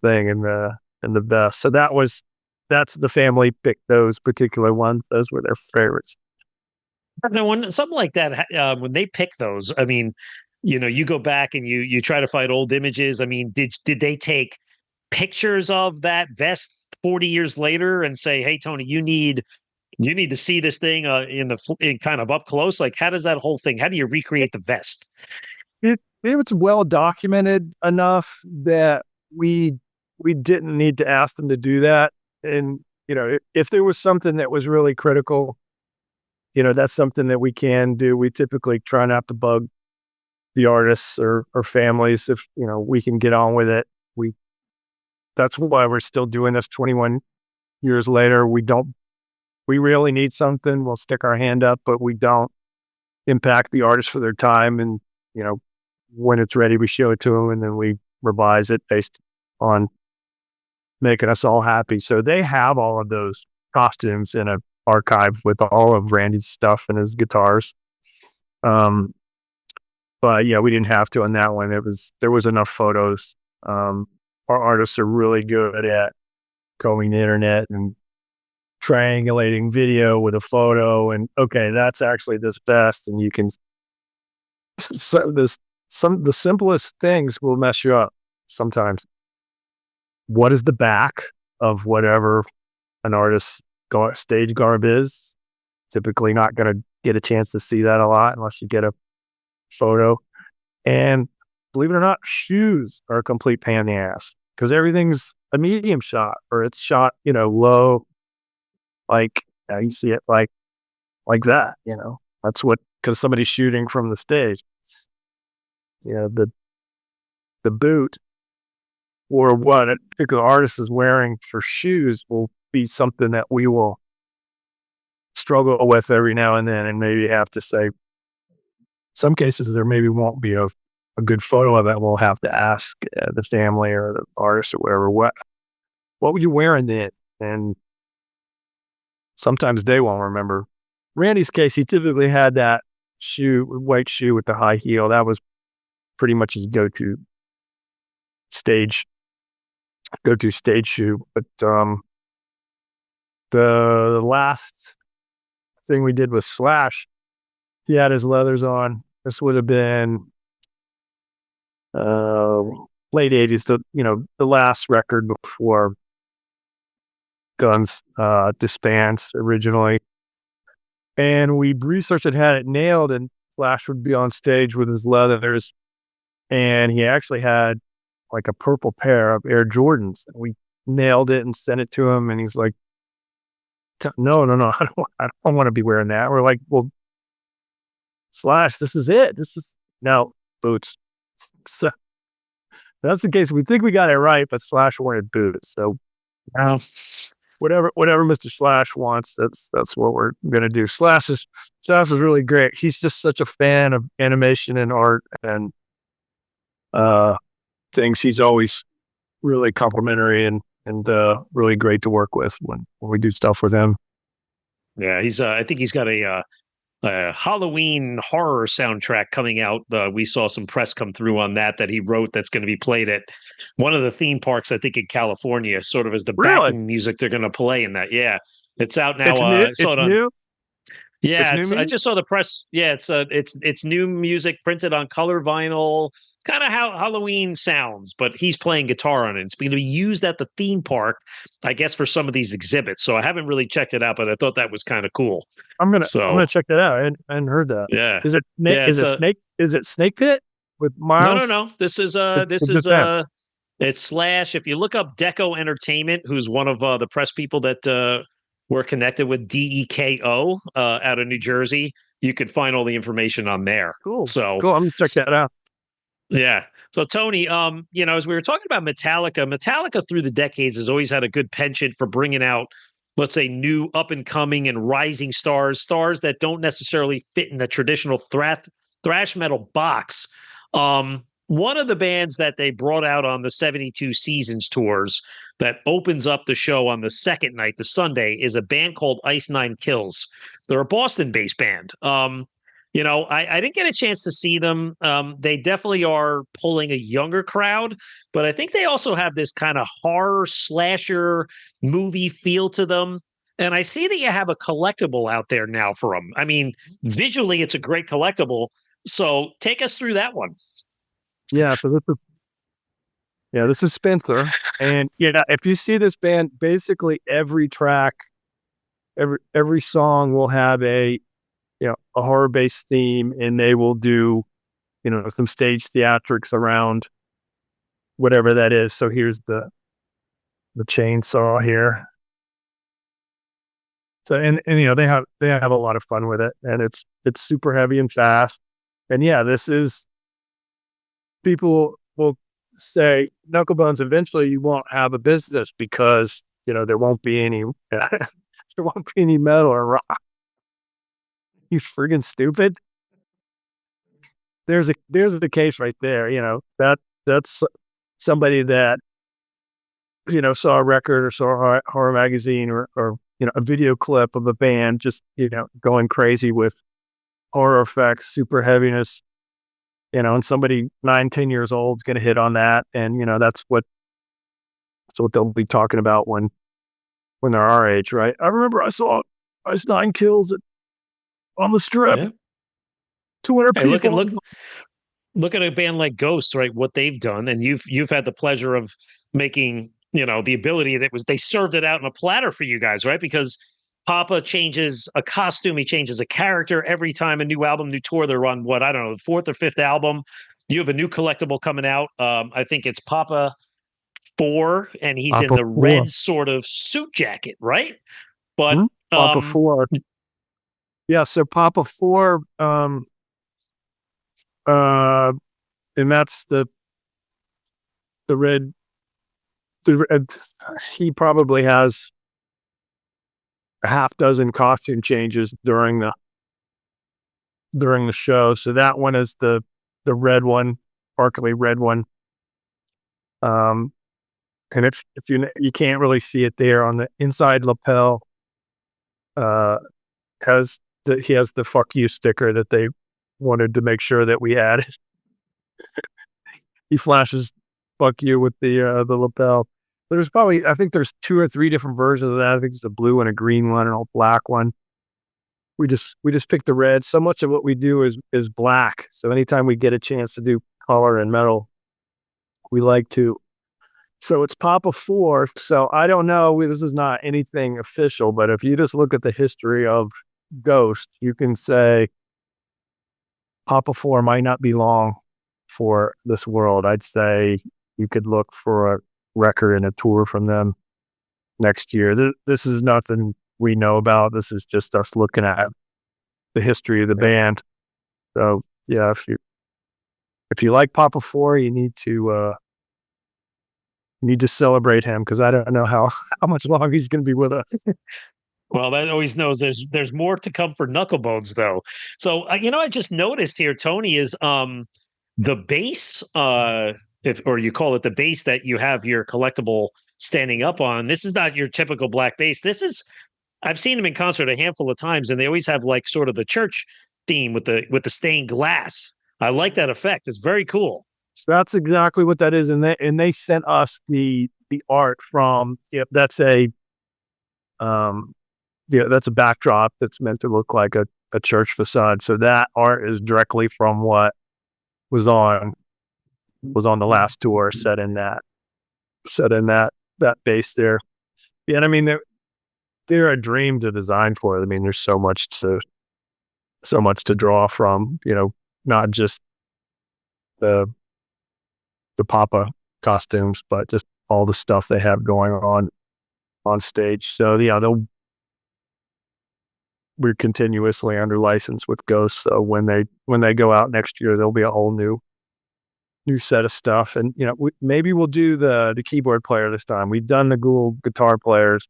Speaker 5: thing, and and the best. So that's the family picked those particular ones. Those were their favorites.
Speaker 2: Now, when something like that, when they pick those, I mean, you go back and you try to find old images. I mean, did they take pictures of that vest 40 years later and say, "Hey, Tony, you need to see this thing in kind of up close"? Like, how does that whole thing? How do you recreate the vest?
Speaker 5: It's well documented enough that we didn't need to ask them to do that. And if there was something that was really critical, that's something that we can do. We typically try not to bug the artists or families if we can get on with it. That's why we're still doing this 21 years later. We really need something, we'll stick our hand up, but we don't impact the artist for their time. And when it's ready, we show it to them, and then we revise it based on making us all happy. So they have all of those costumes in an archive with all of Randy's stuff and his guitars. But yeah, we didn't have to on that one. There was enough photos. Our artists are really good at combing the internet and triangulating video with a photo, and okay, that's actually this vest, and you can. The simplest things will mess you up sometimes. What is the back of whatever an artist's stage garb is? Typically not going to get a chance to see that a lot unless you get a photo. And believe it or not, shoes are a complete pain in the ass because everything's a medium shot, or it's shot, low, like you see it like that. That's because somebody's shooting from the stage. The boot or what a particular artist is wearing for shoes will be something that we will struggle with every now and then, and maybe have to say, some cases there maybe won't be a good photo of it. We'll have to ask the family or the artist or whatever, what were you wearing then? And sometimes they won't remember. Randy's case, he typically had that white shoe with the high heel. That was pretty much his go-to stage shoe. But the last thing we did was Slash. He had his leathers on. This would have been late 80s, the last record before Guns disbands originally. And we researched it, had it nailed, and Slash would be on stage with his leathers. And he actually had like a purple pair of Air Jordans. And we nailed it and sent it to him. And he's like, no, I don't want to be wearing that. We're like, well, Slash, this is it. This is now boots. So that's the case. We think we got it right, but Slash wanted boots. So whatever Mr. Slash wants, that's what we're gonna do. Slash is really great. He's just such a fan of animation and art and things. He's always really complimentary and really great to work with when we do stuff with him.
Speaker 2: Yeah, I think he's got a Halloween horror soundtrack coming out. We saw some press come through on that he wrote. That's going to be played at one of the theme parks, I think, in California, sort of as the backing music they're going to play in that. Yeah, it's out now.
Speaker 5: It's new.
Speaker 2: Yeah, I just saw the press. Yeah, it's new music printed on color vinyl. It's kind of how Halloween sounds, but he's playing guitar on it. It's going to be used at the theme park, I guess, for some of these exhibits. So I haven't really checked it out, but I thought that was kind of cool. I'm gonna check that out. I hadn't heard that. Yeah. Is it Snake Pit with Miles? No. This is it's Slash. If you look up Deco Entertainment, who's one of the press people that we're connected with, DEKO out of New Jersey, you could find all the information on there. Cool. I'm gonna check that out. Yeah. So Tony, as we were talking about Metallica through the decades has always had a good penchant for bringing out, let's say, new up and coming and rising stars that don't necessarily fit in the traditional thrash metal box. One of the bands that they brought out on the 72 Seasons tours that opens up the show on the second night, the Sunday, is a band called Ice Nine Kills. They're a Boston-based band. You know, I didn't get a chance to see them. They definitely are pulling a younger crowd, but I think they also have this kind of horror slasher movie feel to them. And I see that you have a collectible out there now for them. I mean, visually, it's a great collectible. So take us through that one.
Speaker 5: Yeah, so this is Spencer. And if you see this band, basically every track, every song will have a horror-based theme, and they will do, some stage theatrics around whatever that is. So here's the chainsaw here. So and they have a lot of fun with it, and it's super heavy and fast. And this is, people will say, Knucklebonz, eventually you won't have a business because there won't be any metal or rock. You friggin' stupid. There's the case right there. That's somebody that saw a record or saw a horror magazine or a video clip of a band just going crazy with horror effects, super heaviness, and somebody 9-10 years old is going to hit on that, and that's what they'll be talking about when they're our age, right? I remember I saw Ice Nine Kills on the Strip. Yeah. 200
Speaker 2: people. Look at a band like Ghost, right? What they've done, and you've had the pleasure of making, the ability that they served it out in a platter for you guys, right? Because Papa changes a costume, he changes a character every time a new album, new tour. They're on what, I don't know, the 4th or 5th album. You have a new collectible coming out. I think it's Papa 4, and he's in the red sort of suit jacket, right? But
Speaker 5: Papa 4. Yeah, so Papa 4, and that's the red. He probably has a half dozen costume changes during the show. So that one is the red one, sparkly red one. And if you can't really see it there on the inside lapel, he has the "fuck you" sticker that they wanted to make sure that we added. He flashes "fuck you" with the lapel. There's probably, I think there's 2 or 3 different versions of that. I think there's a blue and a green one and a black one. We just picked the red. So much of what we do is black. So anytime we get a chance to do color and metal, we like to. So it's Papa 4. So I don't know. This is not anything official, but if you just look at the history of Ghost, you can say Papa 4 might not be long for this world. I'd say you could look for a record and a tour from them next year. This is nothing we know about. This is just us looking at the history of the band. So if you like Papa 4, you need to celebrate him, because I don't know how much longer he's going to be with us.
Speaker 2: Well, that always knows there's more to come for Knucklebonz, though. So I just noticed here, Tony, is the base, or you call it the base that you have your collectible standing up on. This is not your typical black base. I've seen them in concert a handful of times, and they always have like sort of the church theme with the stained glass. I like that effect. It's very cool.
Speaker 5: That's exactly what that is, and they sent us the art from. That's a that's a backdrop that's meant to look like a church facade. So that art is directly from what was on the last tour, set in that base there. Yeah, and I mean they're a dream to design for. I mean, there's so much to draw from. Not just the Papa costumes, but just all the stuff they have going on stage. So we're continuously under license with Ghost. So when they go out next year, there'll be a whole new set of stuff. And maybe we'll do the keyboard player this time. We've done the Ghoul guitar players.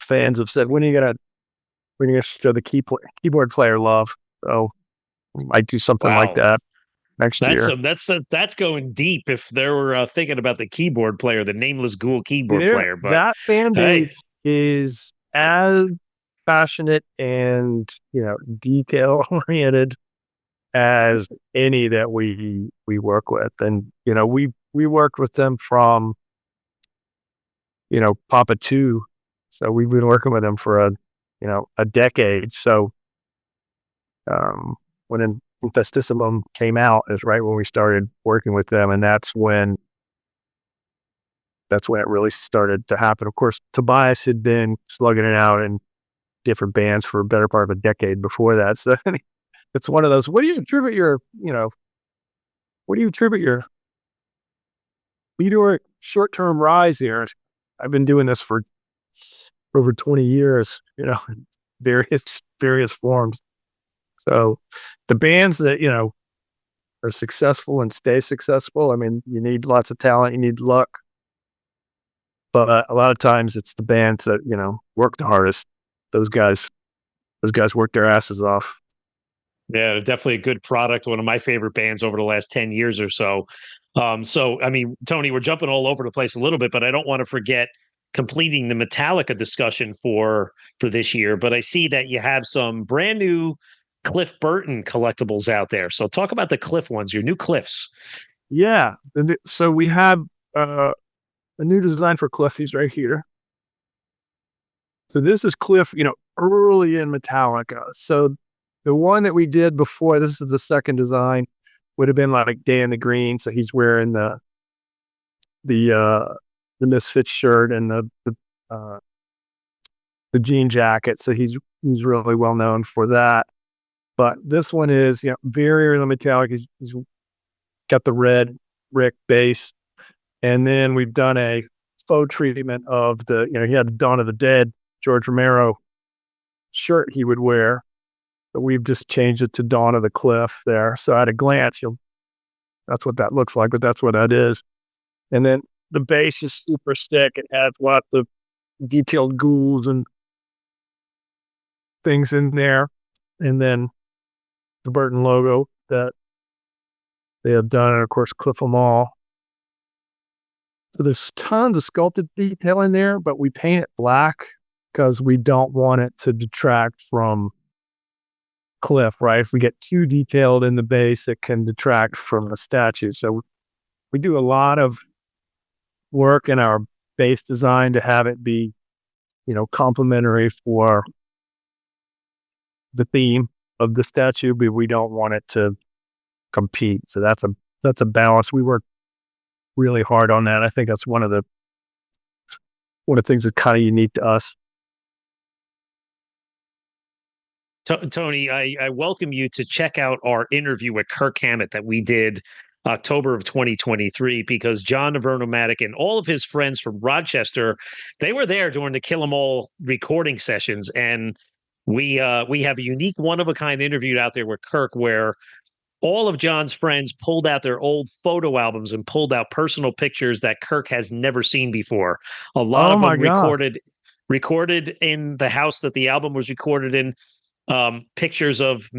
Speaker 5: Fans have said, when are you gonna show the keyboard player love? So we might do something like that next year.
Speaker 2: That's going deep. If they were thinking about the keyboard player, the nameless Ghoul keyboard player, but
Speaker 5: that fan base is as passionate and, detail oriented as any that we work with. And, we worked with them from, Papa 2. So we've been working with them for a decade. So when Infestissimum came out is right when we started working with them, and that's when it really started to happen. Of course, Tobias had been slugging it out in different bands for a better part of a decade before that. So it's one of those, what do you attribute your meteoric short-term rise here? I've been doing this for over 20 years, in various forms. So the bands that, are successful and stay successful, I mean, you need lots of talent, you need luck. But a lot of times it's the bands that, work the hardest. Those guys work their asses off.
Speaker 2: Yeah, definitely a good product. One of my favorite bands over the last 10 years or so. So, I mean, Tony, we're jumping all over the place a little bit, but I don't want to forget completing the Metallica discussion for this year. But I see that you have some brand new Cliff Burton collectibles out there. So talk about the Cliff ones, your new Cliffs.
Speaker 5: Yeah. So we have a new design for Cliff. He's right here. So this is Cliff, early in Metallica. So the one that we did before, this is the second design, would have been like Day in the Green. So he's wearing the Misfits shirt and the jean jacket. So he's really well known for that. But this one is, very early Metallica. He's got the red brick base. And then we've done a faux treatment of he had the Dawn of the Dead, George Romero shirt he would wear. But we've just changed it to Dawn of the Cliff there. So at a glance, that's what that looks like, but that's what that is. And then the base is super thick. It has lots of detailed ghouls and things in there. And then the Burton logo that they have done, and of course, Cliff 'em all. So there's tons of sculpted detail in there, but we paint it black because we don't want it to detract from Cliff, right? If we get too detailed in the base, it can detract from the statue. So we do a lot of work in our base design to have it be, complementary for the theme of the statue, but we don't want it to compete. So that's a balance. We work really hard on that. I think that's one of the things that's kind of unique to us.
Speaker 2: Tony, I welcome you to check out our interview with Kirk Hammett that we did October of 2023, because John Avernomatic and all of his friends from Rochester, they were there during the Kill 'Em All recording sessions. And we have a unique one-of-a-kind interview out there with Kirk where all of John's friends pulled out their old photo albums and pulled out personal pictures that Kirk has never seen before. A lot of them recorded in the house that the album was recorded in. Many pictures of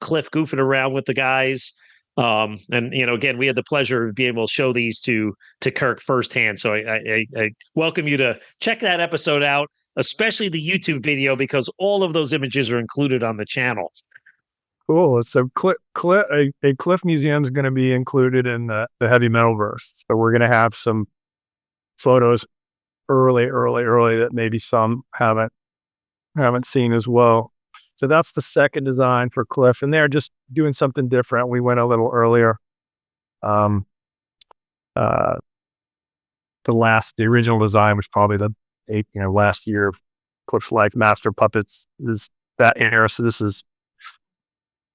Speaker 2: Cliff goofing around with the guys. And again, we had the pleasure of being able to show these to Kirk firsthand. So I welcome you to check that episode out, especially the YouTube video, because all of those images are included on the channel.
Speaker 5: Cool. So a Cliff Museum is going to be included in the Heavy Metalverse. So we're going to have some photos early that maybe some haven't seen as well. So that's the second design for Cliff, and they're just doing something different. We went a little earlier. The original design was probably last year of Cliff's life. Master Puppets is that era. So this is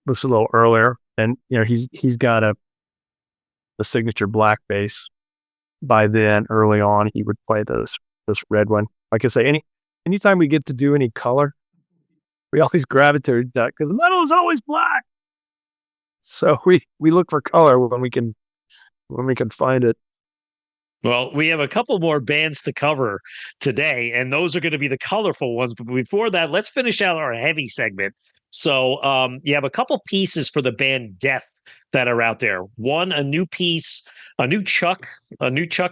Speaker 5: a little earlier, and he's got the signature black base. By then, early on, he would play this red one. Like I say, anytime we get to do any color, we always gravitate that because metal is always black. So we look for color when we can find it.
Speaker 2: Well, we have a couple more bands to cover today, and those are going to be the colorful ones. But before that, let's finish out our heavy segment. So you have a couple pieces for the band Death that are out there. One, a new piece, a new Chuck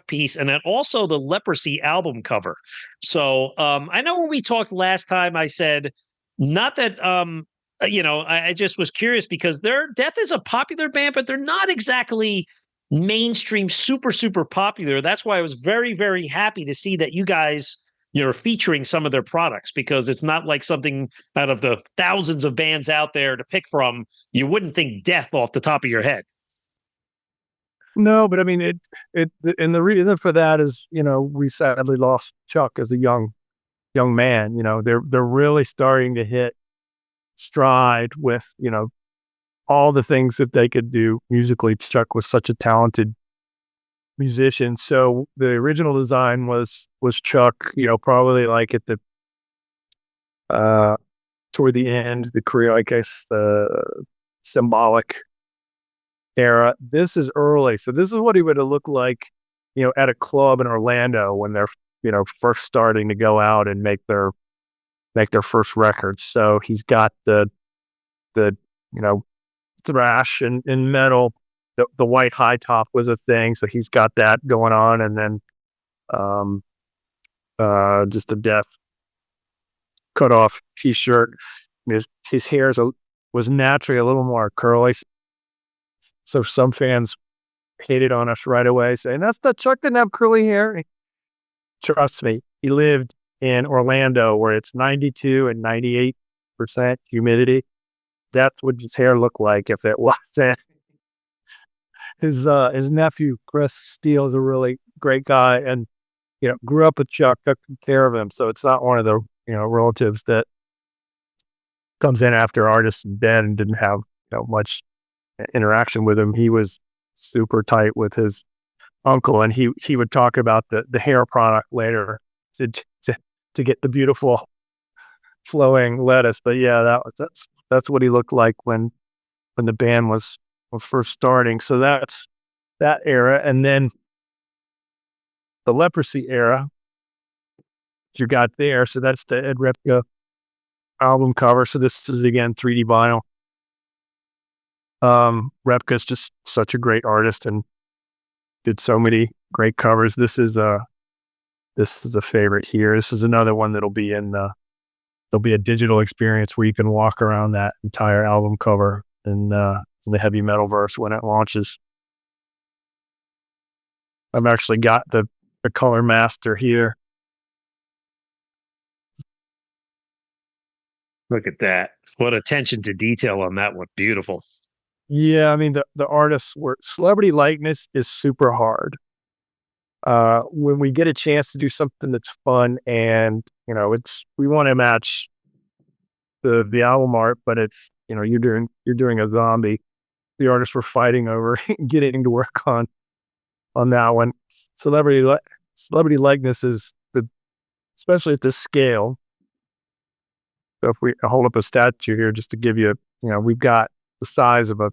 Speaker 2: piece, and then also the Leprosy album cover. So I know when we talked last time, I said not that I just was curious because their Death is a popular band, but they're not exactly mainstream super popular. That's why I was very, very happy to see that you guys, are featuring some of their products, because it's not like something out of the thousands of bands out there to pick from. You wouldn't think Death off the top of your head.
Speaker 5: No, but I mean, and the reason for that is, we sadly lost Chuck as a young man. They're really starting to hit stride with, all the things that they could do musically. Chuck was such a talented musician. So the original design was Chuck, probably like at the toward the end, the career, I guess, the symbolic era. This is early. So this is what he would have looked like, at a club in Orlando when they're, first starting to go out and make their first records. So he's got the thrash and metal. The white high top was a thing, so he's got that going on, and then just a Death cut off t-shirt. His hair was naturally a little more curly, so some fans hated on us right away, saying that's the Chuck didn't have curly hair. Trust me, he lived in Orlando where it's 92 and 98% humidity. That's what his hair looked like if it wasn't. His nephew Chris Steele is a really great guy, and grew up with Chuck, took care of him. So it's not one of the relatives that comes in after artists Ben and didn't have much interaction with him. He was super tight with his uncle, and he would talk about the hair product later to get the beautiful flowing lettuce. But yeah, that's what he looked like when the band was first starting. So that's that era. And then the Leprosy era you got there. So that's the Ed Repka album cover. So this is again 3D vinyl. Repka's just such a great artist and did so many great covers. This is a favorite here. This is another one that'll be there'll be a digital experience where you can walk around that entire album cover in the heavy metalverse when it launches. I've actually got the color master here.
Speaker 2: Look at that. What attention to detail on that one. Beautiful.
Speaker 5: Yeah, I mean, the artists were, celebrity likeness is super hard. When we get a chance to do something that's fun and, we want to match the album art, but it's, you're doing a zombie. The artists were fighting over getting to work on that one. Celebrity likeness is especially at this scale. So if we hold up a statue here, just to give you, we've got the size of a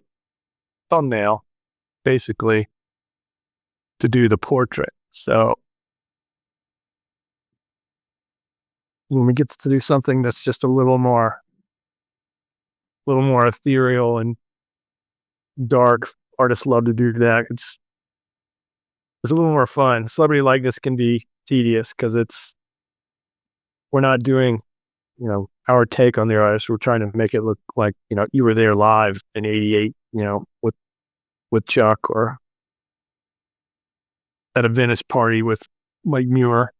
Speaker 5: thumbnail, basically, to do the portrait. So when we get to do something that's just a little more ethereal and dark, artists love to do that. It's a little more fun. Celebrity likeness can be tedious because we're not doing, our take on the artist. We're trying to make it look like, you were there live in '88, with Chuck, or at a Venice party with Mike Muir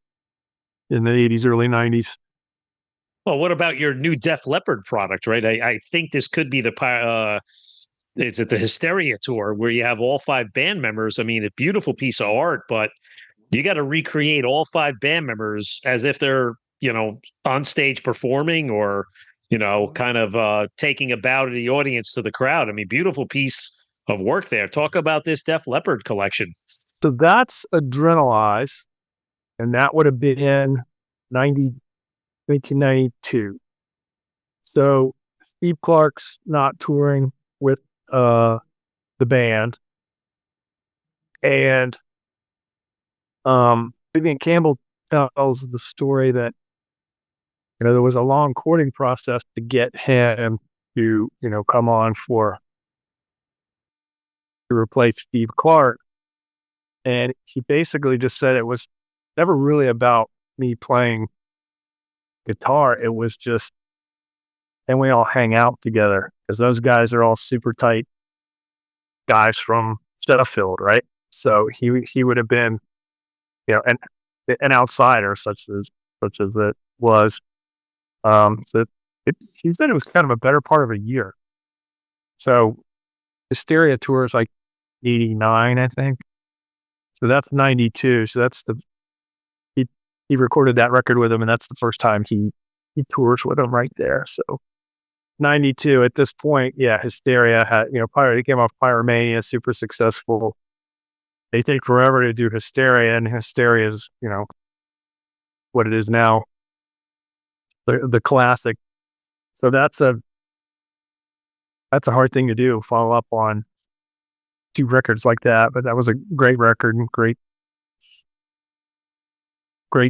Speaker 5: in the '80s, early '90s.
Speaker 2: Well, what about your new Def Leppard product, right? I think this could be it's at the Hysteria tour where you have all 5 band members. I mean, a beautiful piece of art, but you got to recreate all 5 band members as if they're, on stage performing or, kind of taking a bow to the audience, to the crowd. I mean, beautiful piece of work there. Talk about this Def Leppard collection.
Speaker 5: So that's Adrenalize, and that would have been in 1992. So Steve Clark's not touring with the band, and Vivian Campbell tells the story that, there was a long courting process to get him to, come on to replace Steve Clark. And he basically just said it was never really about me playing guitar. It was just, and we all hang out together because those guys are all super tight guys from Sheffield, right? So he would have been, an outsider such as it was. He said it was kind of a better part of a year. So Hysteria tour is like 89, I think. So that's 92. So that's he recorded that record with him, and that's the first time he tours with him right there. So 92 at this point, yeah, Hysteria had, he came off Pyromania, super successful. They take forever to do Hysteria, and Hysteria is, what it is now, the classic. So that's a hard thing to do, follow up on 2 records like that, but that was a great record and great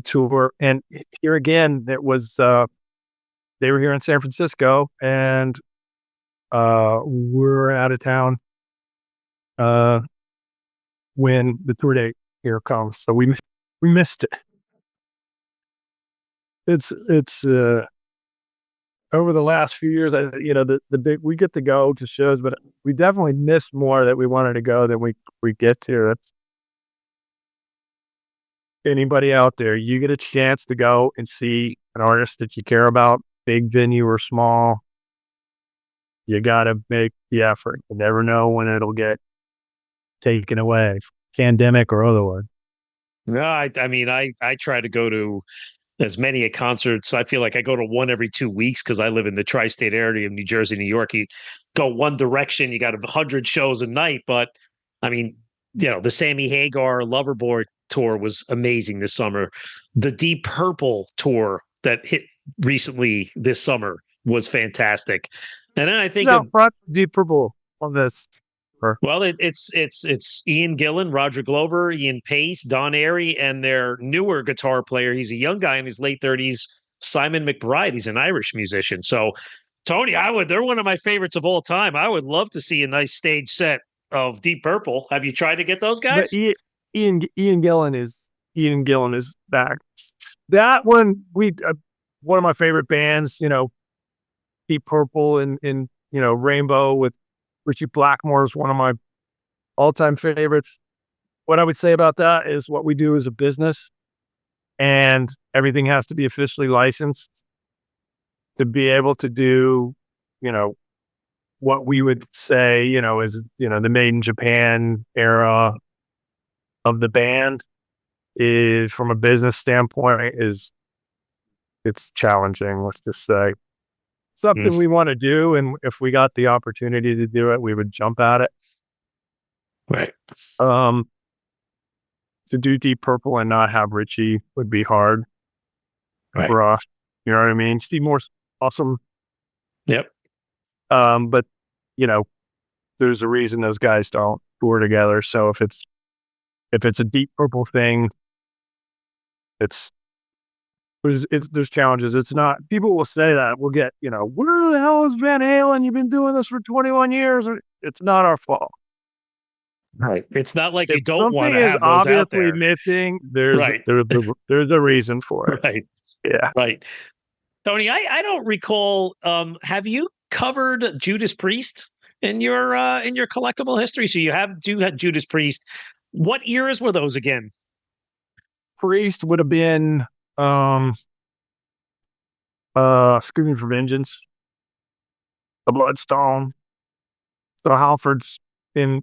Speaker 5: tour. And here again, it was, they were here in San Francisco, and we're out of town when the tour date here comes. So we missed it. It's over the last few years, the big, we get to go to shows, but we definitely missed more that we wanted to go than we get to. That's anybody out there, you get a chance to go and see an artist that you care about, big venue or small, you got to make the effort. You never know when it'll get taken away, pandemic or otherwise.
Speaker 2: No, I mean, I try to go to as many concerts. I feel like I go to one every 2 weeks because I live in the tri-state area of New Jersey, New York. You go one direction, you got 100 shows a night. But I mean, the Sammy Hagar Loverboy tour was amazing this summer. The Deep Purple tour that hit recently this summer was fantastic. And then I think
Speaker 5: Deep Purple on this.
Speaker 2: Well, it's Ian Gillan, Roger Glover, Ian Pace, Don Airy, and their newer guitar player. He's a young guy in his late 30s, Simon McBride. He's an Irish musician. So, Tony, they're one of my favorites of all time. I would love to see a nice stage set of Deep Purple. Have you tried to get those guys?
Speaker 5: But Ian Gillan is back. That one, one of my favorite bands, Deep Purple and Rainbow with Richie Blackmore is one of my all-time favorites. What I would say about that is what we do is a business, and everything has to be officially licensed to be able to do, what we would say, is, the Made in Japan era of the band is, from a business standpoint, it's challenging, let's just say. Something we want to do, and if we got the opportunity to do it, we would jump at it.
Speaker 2: Right.
Speaker 5: To do Deep Purple and not have Richie would be hard for us. You know what I mean? Steve Moore's awesome.
Speaker 2: Yep.
Speaker 5: But there's a reason those guys don't tour together. So if it's a Deep Purple thing, there's challenges. It's not, people will say that we'll get, where the hell is Van Halen? You've been doing this for 21 years. It's not our fault.
Speaker 2: Right. It's not like you
Speaker 5: if
Speaker 2: don't want to have those out there.
Speaker 5: Missing, there's a reason for it.
Speaker 2: Right.
Speaker 5: Yeah.
Speaker 2: Right. Tony, I don't recall. Have you covered Judas Priest in your collectible history? So you have Judas Priest. What eras were those again?
Speaker 5: Priest would have been Screaming for Vengeance, the Bloodstone, the Halfords, in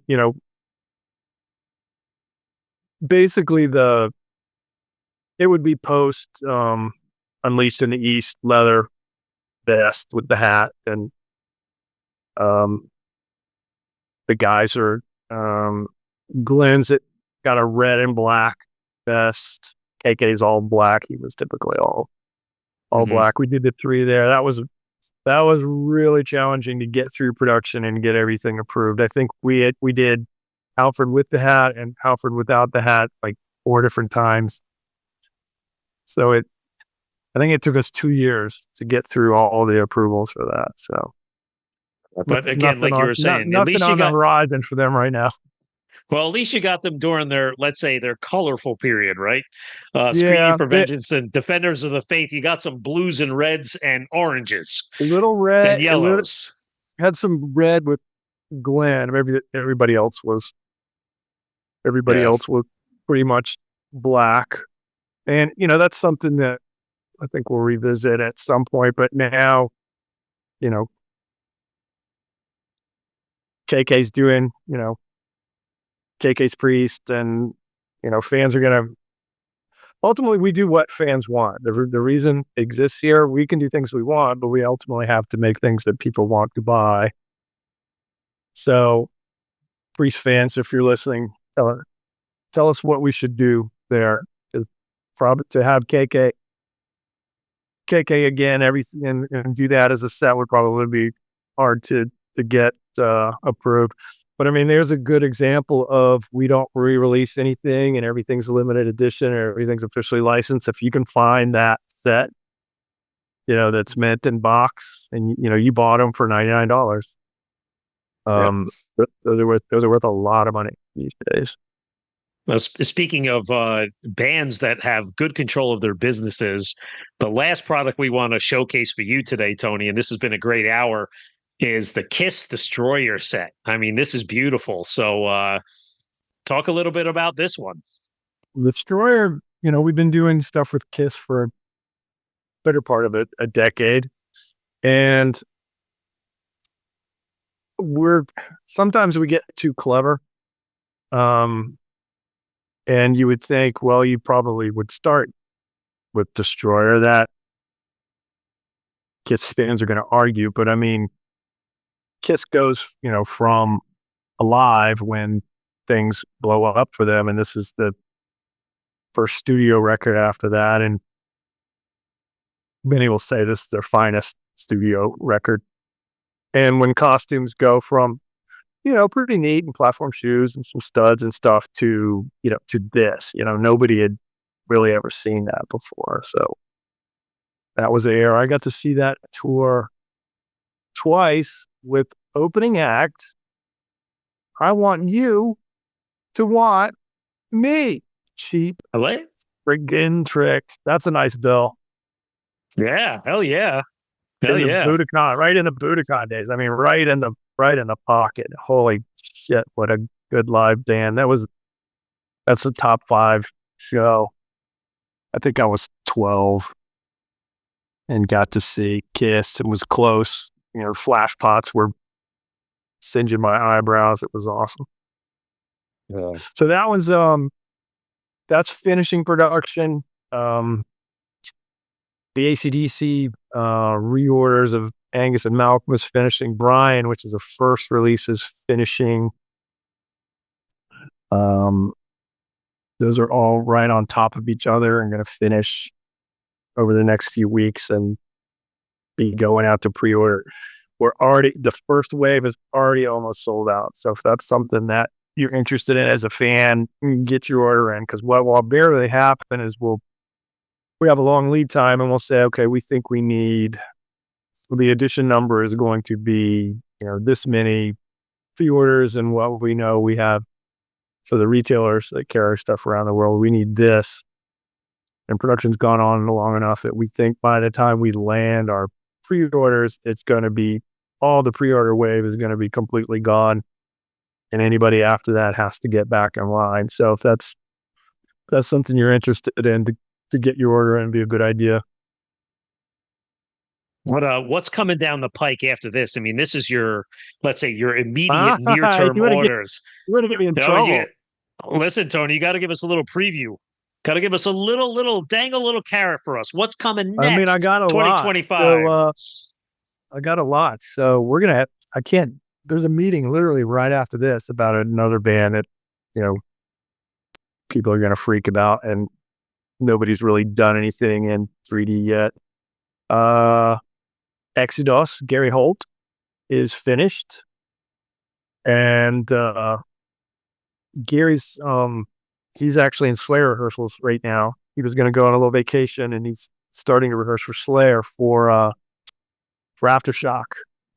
Speaker 5: basically it would be post Unleashed in the East leather vest with the hat, and the guys are Glenn's it got a red and black vest. KK's all black. He was typically all black. We did the 3 there. That was really challenging to get through production and get everything approved. I think we did Halford with the hat and Halford without the hat like 4 different times. So I think it took us 2 years to get through all the approvals for that. So,
Speaker 2: But again, like you were saying, at
Speaker 5: nothing
Speaker 2: least
Speaker 5: on
Speaker 2: you
Speaker 5: the
Speaker 2: got,
Speaker 5: horizon for them right now.
Speaker 2: well, at least you got them during their, let's say, their colorful period, right? Screaming
Speaker 5: Yeah,
Speaker 2: for Vengeance and Defenders of the Faith. You got some blues and reds and oranges
Speaker 5: a little
Speaker 2: and
Speaker 5: red,
Speaker 2: yellows.
Speaker 5: had some red with Glenn. Maybe everybody else was pretty much black. And, that's something that I think we'll revisit at some point. But now, KK's doing, KK's Priest, and, fans are going to, ultimately we do what fans want. The reason exists here, we can do things we want, but we ultimately have to make things that people want to buy. So, Priest fans, if you're listening, tell us what we should do there. Probably to have KK again, everything, and do that as a set would probably be hard to get approved. But I mean, there's a good example of we don't re-release anything and everything's a limited edition or everything's officially licensed. If you can find that set, that's mint in box, and you bought them for $99. Those are worth a lot of money these days.
Speaker 2: Well, speaking of bands that have good control of their businesses, the last product we want to showcase for you today, Tony, and this has been a great hour, is the Kiss Destroyer set. I mean, this is beautiful. So talk a little bit about this one.
Speaker 5: Destroyer, we've been doing stuff with Kiss for a better part of a decade. And sometimes we get too clever. And you would think, well, you probably would start with Destroyer. That Kiss fans are going to argue, but I mean, Kiss goes, from Alive when things blow up for them, and this is the first studio record after that, and many will say this is their finest studio record. And when costumes go from pretty neat and platform shoes and some studs and stuff to this, nobody had really ever seen that before. So that was the era. I got to see that tour twice with opening act, I Want You to Want Me. Cheap friggin' trick. That's a nice bill.
Speaker 2: Yeah, hell yeah. Hell yeah.
Speaker 5: Budokan, right in the Budokan days. I mean, right in the pocket. Holy shit, what a good live band. That's a top 5 show. I think I was 12 and got to see Kiss. It was close. Flash pots were singeing my eyebrows. It was awesome.
Speaker 2: Yeah.
Speaker 5: So that was that's finishing production. The AC/DC reorders of Angus and Malcolm was finishing. Brian, which is a first release, is finishing. Those are all right on top of each other and going to finish over the next few weeks and be going out to pre-order. The first wave is already almost sold out. So if that's something that you're interested in as a fan, get your order in, because what will barely happen is we have a long lead time and we'll say, okay, we think we need, the edition number is going to be, this many pre-orders, and what we know we have for the retailers that carry stuff around the world, we need this. And production's gone on long enough that we think by the time we land our pre-orders, it's going to be, all the pre-order wave is going to be completely gone. And anybody after that has to get back in line. So if that's something you're interested in, to get your order in, be a good idea.
Speaker 2: What's coming down the pike after this? I mean, this is let's say your immediate near-term orders.
Speaker 5: You're going to get me in trouble.
Speaker 2: Listen, Tony, you got to give us a little preview. Got to give us a little carrot for us. What's coming next?
Speaker 5: I mean, I got a
Speaker 2: 2025.
Speaker 5: lot. So, I got a lot. So we're going to there's a meeting literally right after this about another band that, people are going to freak about, and nobody's really done anything in 3D yet. Exodus, Gary Holt, is finished. And Gary's he's actually in Slayer rehearsals right now. He was going to go on a little vacation, and he's starting to rehearse for Slayer for Aftershock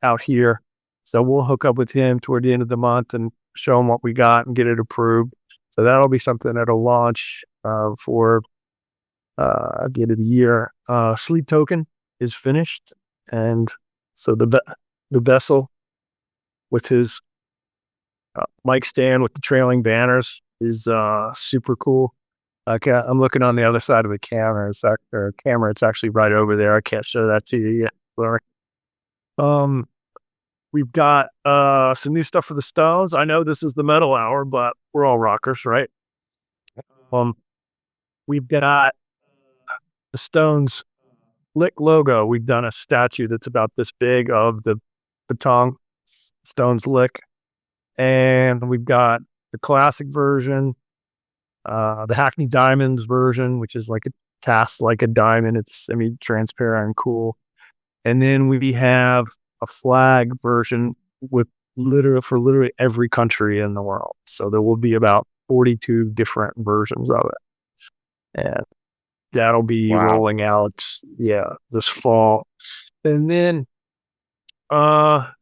Speaker 5: out here. So we'll hook up with him toward the end of the month and show him what we got and get it approved. So that'll be something that'll launch for at the end of the year. Sleep Token is finished, and so the vessel with his mic stand with the trailing banners is super cool. I'm looking on the other side of the camera. It's actually right over there. I can't show that to you yet. Sorry. We've got some new stuff for the Stones. I know this is the metal hour, but we're all rockers, right? We've got the Stones Lick logo. We've done a statue that's about this big of the tongue, Stones Lick. And we've got the classic version, the Hackney Diamonds version, which is like a cast like a diamond. It's semi-transparent and cool. And then we have a flag version with literally every country in the world. So there will be about 42 different versions of it. And that'll be rolling out, this fall. And then, let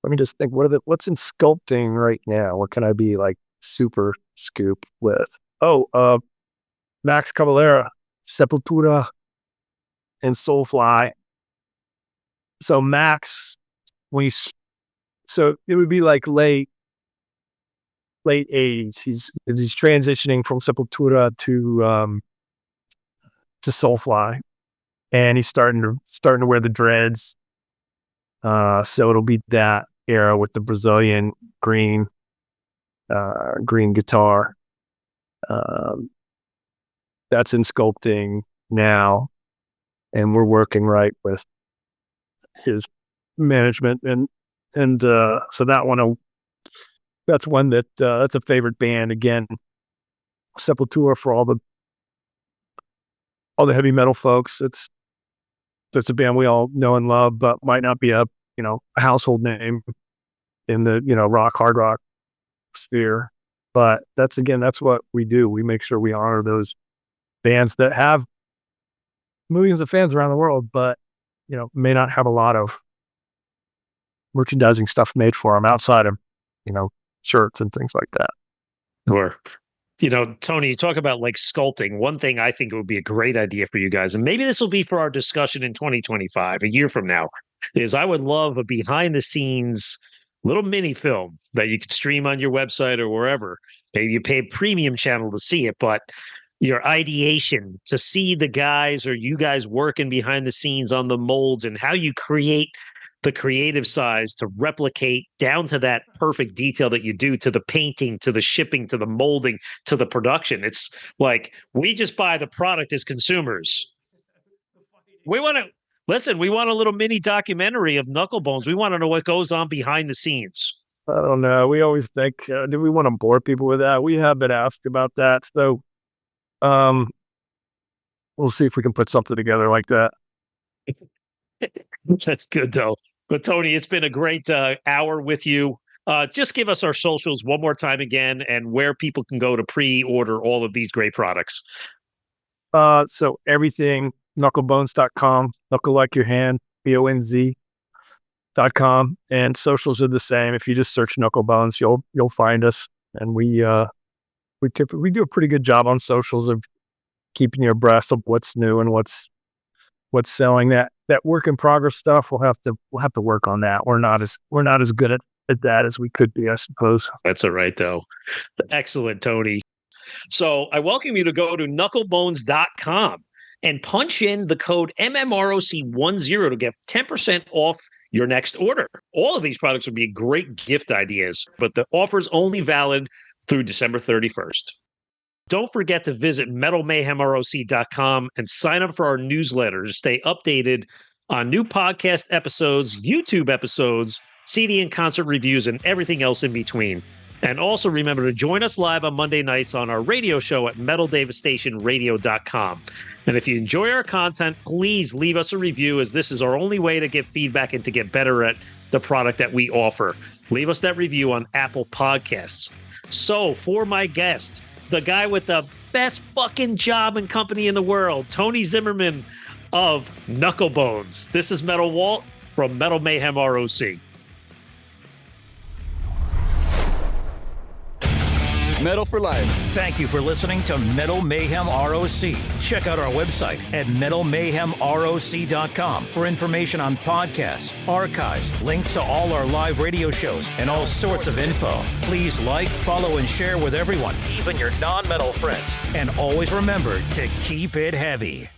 Speaker 5: me just think, what's in sculpting right now? What can I be like super scoop with? Max Cavalera, Sepultura, and Soulfly. So Max, so it would be like late 80s. He's transitioning from Sepultura to Soulfly, and he's starting to wear the dreads. So it'll be that era with the Brazilian green guitar. That's in sculpting now, and we're working right with his management, and so that's one that's a favorite band again. Sepultura for all the heavy metal folks. That's a band we all know and love, but might not be a household name in the hard rock sphere. But that's what we do. We make sure we honor those bands that have millions of fans around the world, but may not have a lot of merchandising stuff made for them outside of shirts and things like that.
Speaker 2: Sure. Tony, you talk about like sculpting. One thing I think it would be a great idea for you guys, and maybe this will be for our discussion in 2025, a year from now, is I would love a behind the scenes little mini film that you could stream on your website or wherever. Maybe you pay a premium channel to see it, but your ideation to see the guys or you guys working behind the scenes on the molds and how you create the creative size to replicate down to that perfect detail that you do, to the painting, to the shipping, to the molding, to the production. It's like, we just buy the product as consumers. We want a little mini documentary of Knucklebonz. We want to know what goes on behind the scenes.
Speaker 5: I don't know. We always think, do we want to bore people with that? We have been asked about that. So we'll see if we can put something together like that.
Speaker 2: That's good, though. But Tony, it's been a great hour with you. Just give us our socials one more time again, and where people can go to pre-order all of these great products.
Speaker 5: So everything, knucklebonz.com, knuckle like your hand, BONZ.com, and socials are the same. If you just search Knucklebonz, you'll find us. And we do a pretty good job on socials of keeping you abreast of what's new and what's selling. That work in progress stuff, we'll have to work on that. We're not as good at that as we could be, I suppose.
Speaker 2: That's all right, though. Excellent, Tony. So I welcome you to go to knucklebonz.com and punch in the code MMROC10 to get 10% off your next order. All of these products would be great gift ideas, but the offer is only valid through December 31st. Don't forget to visit metalmayhemroc.com and sign up for our newsletter to stay updated on new podcast episodes, YouTube episodes, CD and concert reviews, and everything else in between. And also remember to join us live on Monday nights on our radio show at metaldevastationradio.com. And if you enjoy our content, please leave us a review, as this is our only way to get feedback and to get better at the product that we offer. leave us that review on Apple Podcasts. So for my guest, the guy with the best fucking job and company in the world, Tony Simerman of Knucklebonz. This is Metal Walt from Metal Mayhem ROC.
Speaker 6: Metal for life.
Speaker 3: Thank you for listening to Metal Mayhem ROC. Check out our website at metalmayhemroc.com for information on podcasts, archives, links to all our live radio shows, and all sorts of info. Please like, follow, and share with everyone, even your non-metal friends. And always remember to keep it heavy.